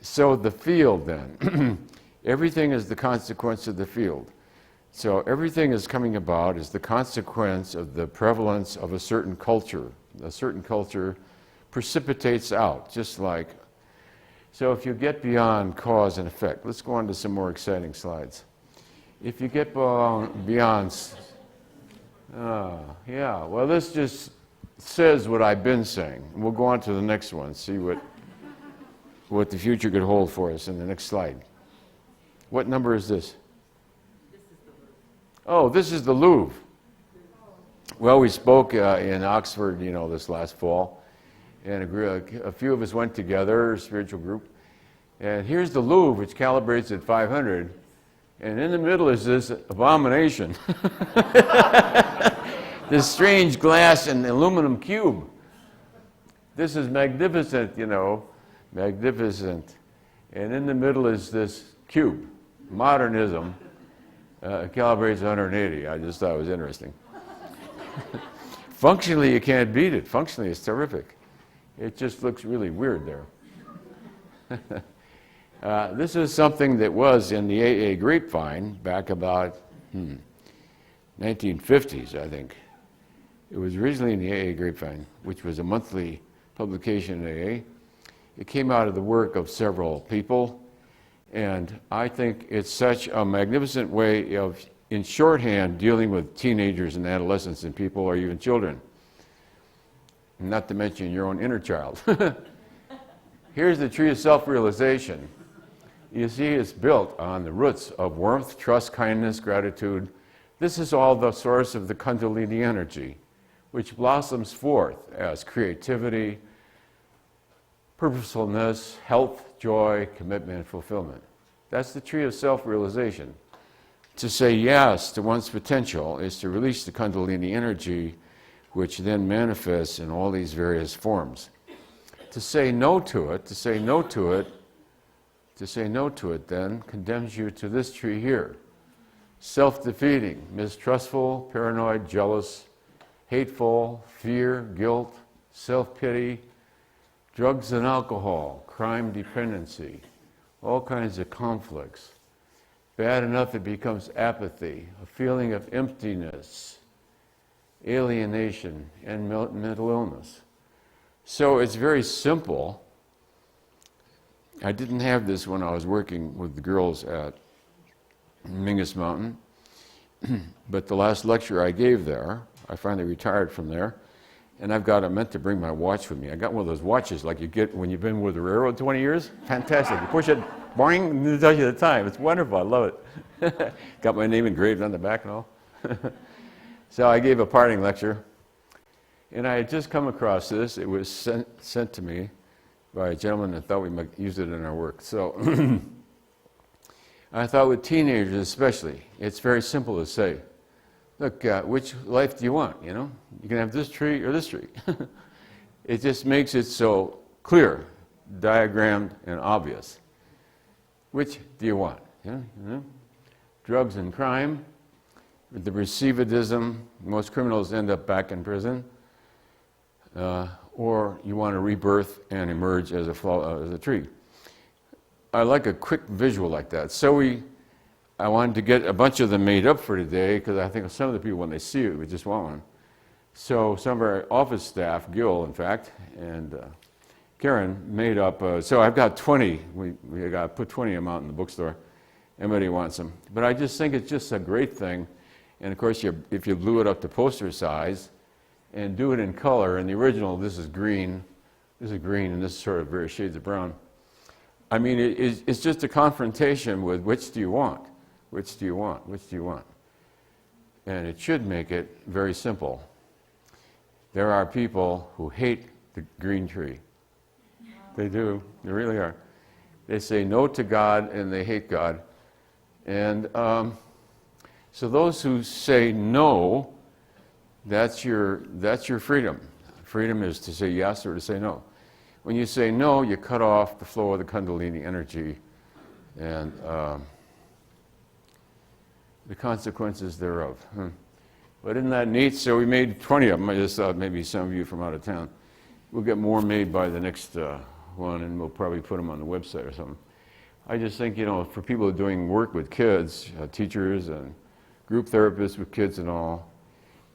So the field then, everything is the consequence of the field. So everything is coming about as the consequence of the prevalence of a certain culture. A certain culture precipitates out, just like. So if you get beyond cause and effect, let's go on to some more exciting slides. If you get beyond, yeah, well, this just says what I've been saying. We'll go on to the next one, see what the future could hold for us in the next slide. What number is this? Oh, this is the Louvre. Well, we spoke in Oxford, this last fall, and a few of us went together, a spiritual group, and here's the Louvre, which calibrates at 500, and in the middle is this abomination. This strange glass and aluminum cube. This is magnificent, magnificent. And in the middle is this cube, modernism. Calibrates 180. I just thought it was interesting. Functionally, you can't beat it. Functionally, it's terrific. It just looks really weird there. This is something that was in the AA grapevine back about 1950s, I think. It was originally in the AA grapevine, which was a monthly publication in AA. It came out of the work of several people. And I think it's such a magnificent way of, in shorthand, dealing with teenagers and adolescents and people or even children. Not to mention your own inner child. Here's the tree of self-realization. You see, it's built on the roots of warmth, trust, kindness, gratitude. This is all the source of the Kundalini energy, which blossoms forth as creativity, purposefulness, health, joy, commitment, and fulfillment. That's the tree of self-realization. To say yes to one's potential is to release the Kundalini energy, which then manifests in all these various forms. To say no to it then condemns you to this tree here. Self-defeating, mistrustful, paranoid, jealous, hateful, fear, guilt, self-pity, drugs and alcohol, crime dependency, all kinds of conflicts. Bad enough it becomes apathy, a feeling of emptiness, alienation, and mental illness. So it's very simple. I didn't have this when I was working with the girls at Mingus Mountain, but the last lecture I gave there, I finally retired from there, and I meant to bring my watch with me. I got one of those watches like you get when you've been with the railroad 20 years. Fantastic. You push it, boing, and it tells you the time. It's wonderful. I love it. Got my name engraved on the back and all. So I gave a parting lecture, and I had just come across this. It was sent to me by a gentleman that thought we might use it in our work. So I thought with teenagers especially, it's very simple to say, look, which life do you want, You can have this tree or this tree. It just makes it so clear, diagrammed, and obvious. Which do you want? Drugs and crime, the recidivism, most criminals end up back in prison, or you want a rebirth and emerge as a tree. I like a quick visual like that. So I wanted to get a bunch of them made up for today because I think some of the people, when they see it, would just want one. So some of our office staff, Gil, in fact, and Karen, made up. So I've got 20. We got to put 20 of them out in the bookstore. Anybody wants them. But I just think it's just a great thing. And of course, if you blew it up to poster size and do it in color, and the original, this is green, and this is sort of various shades of brown. I mean, it's just a confrontation with which do you want? Which do you want? Which do you want? And it should make it very simple. There are people who hate the green tree. They do. They really are. They say no to God and they hate God. And so those who say no, that's your freedom. Freedom is to say yes or to say no. When you say no, you cut off the flow of the Kundalini energy and the consequences thereof. But isn't that neat? So we made 20 of them. I just thought maybe some of you from out of town. We'll get more made by the next one, and we'll probably put them on the website or something. I just think, for people doing work with kids, teachers and group therapists with kids and all,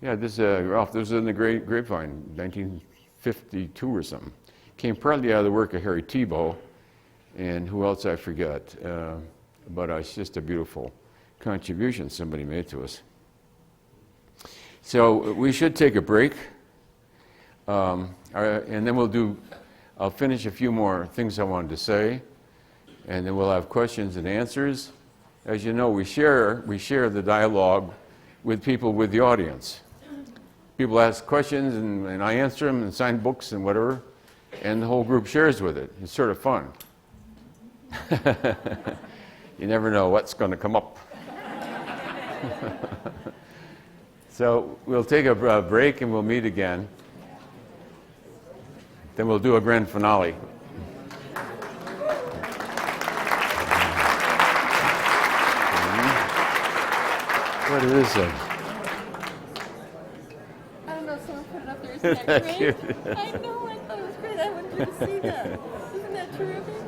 yeah, this Ralph, this was in the grapevine, 1952 or something. Came partly out of the work of Harry Tebow, and who else I forget. But it's just a beautiful contribution somebody made to us. So we should take a break, and then I'll finish a few more things I wanted to say, and then we'll have questions and answers. As you know, we share the dialogue with people with the audience. People ask questions, and I answer them, and sign books and whatever, and the whole group shares with it. It's sort of fun. You never know what's going to come up. So we'll take a break and we'll meet again. Then we'll do a grand finale. What is this? I don't know, someone put it up there. Isn't that great? I know, I thought it was great. I wanted you to see that. Isn't that terrific?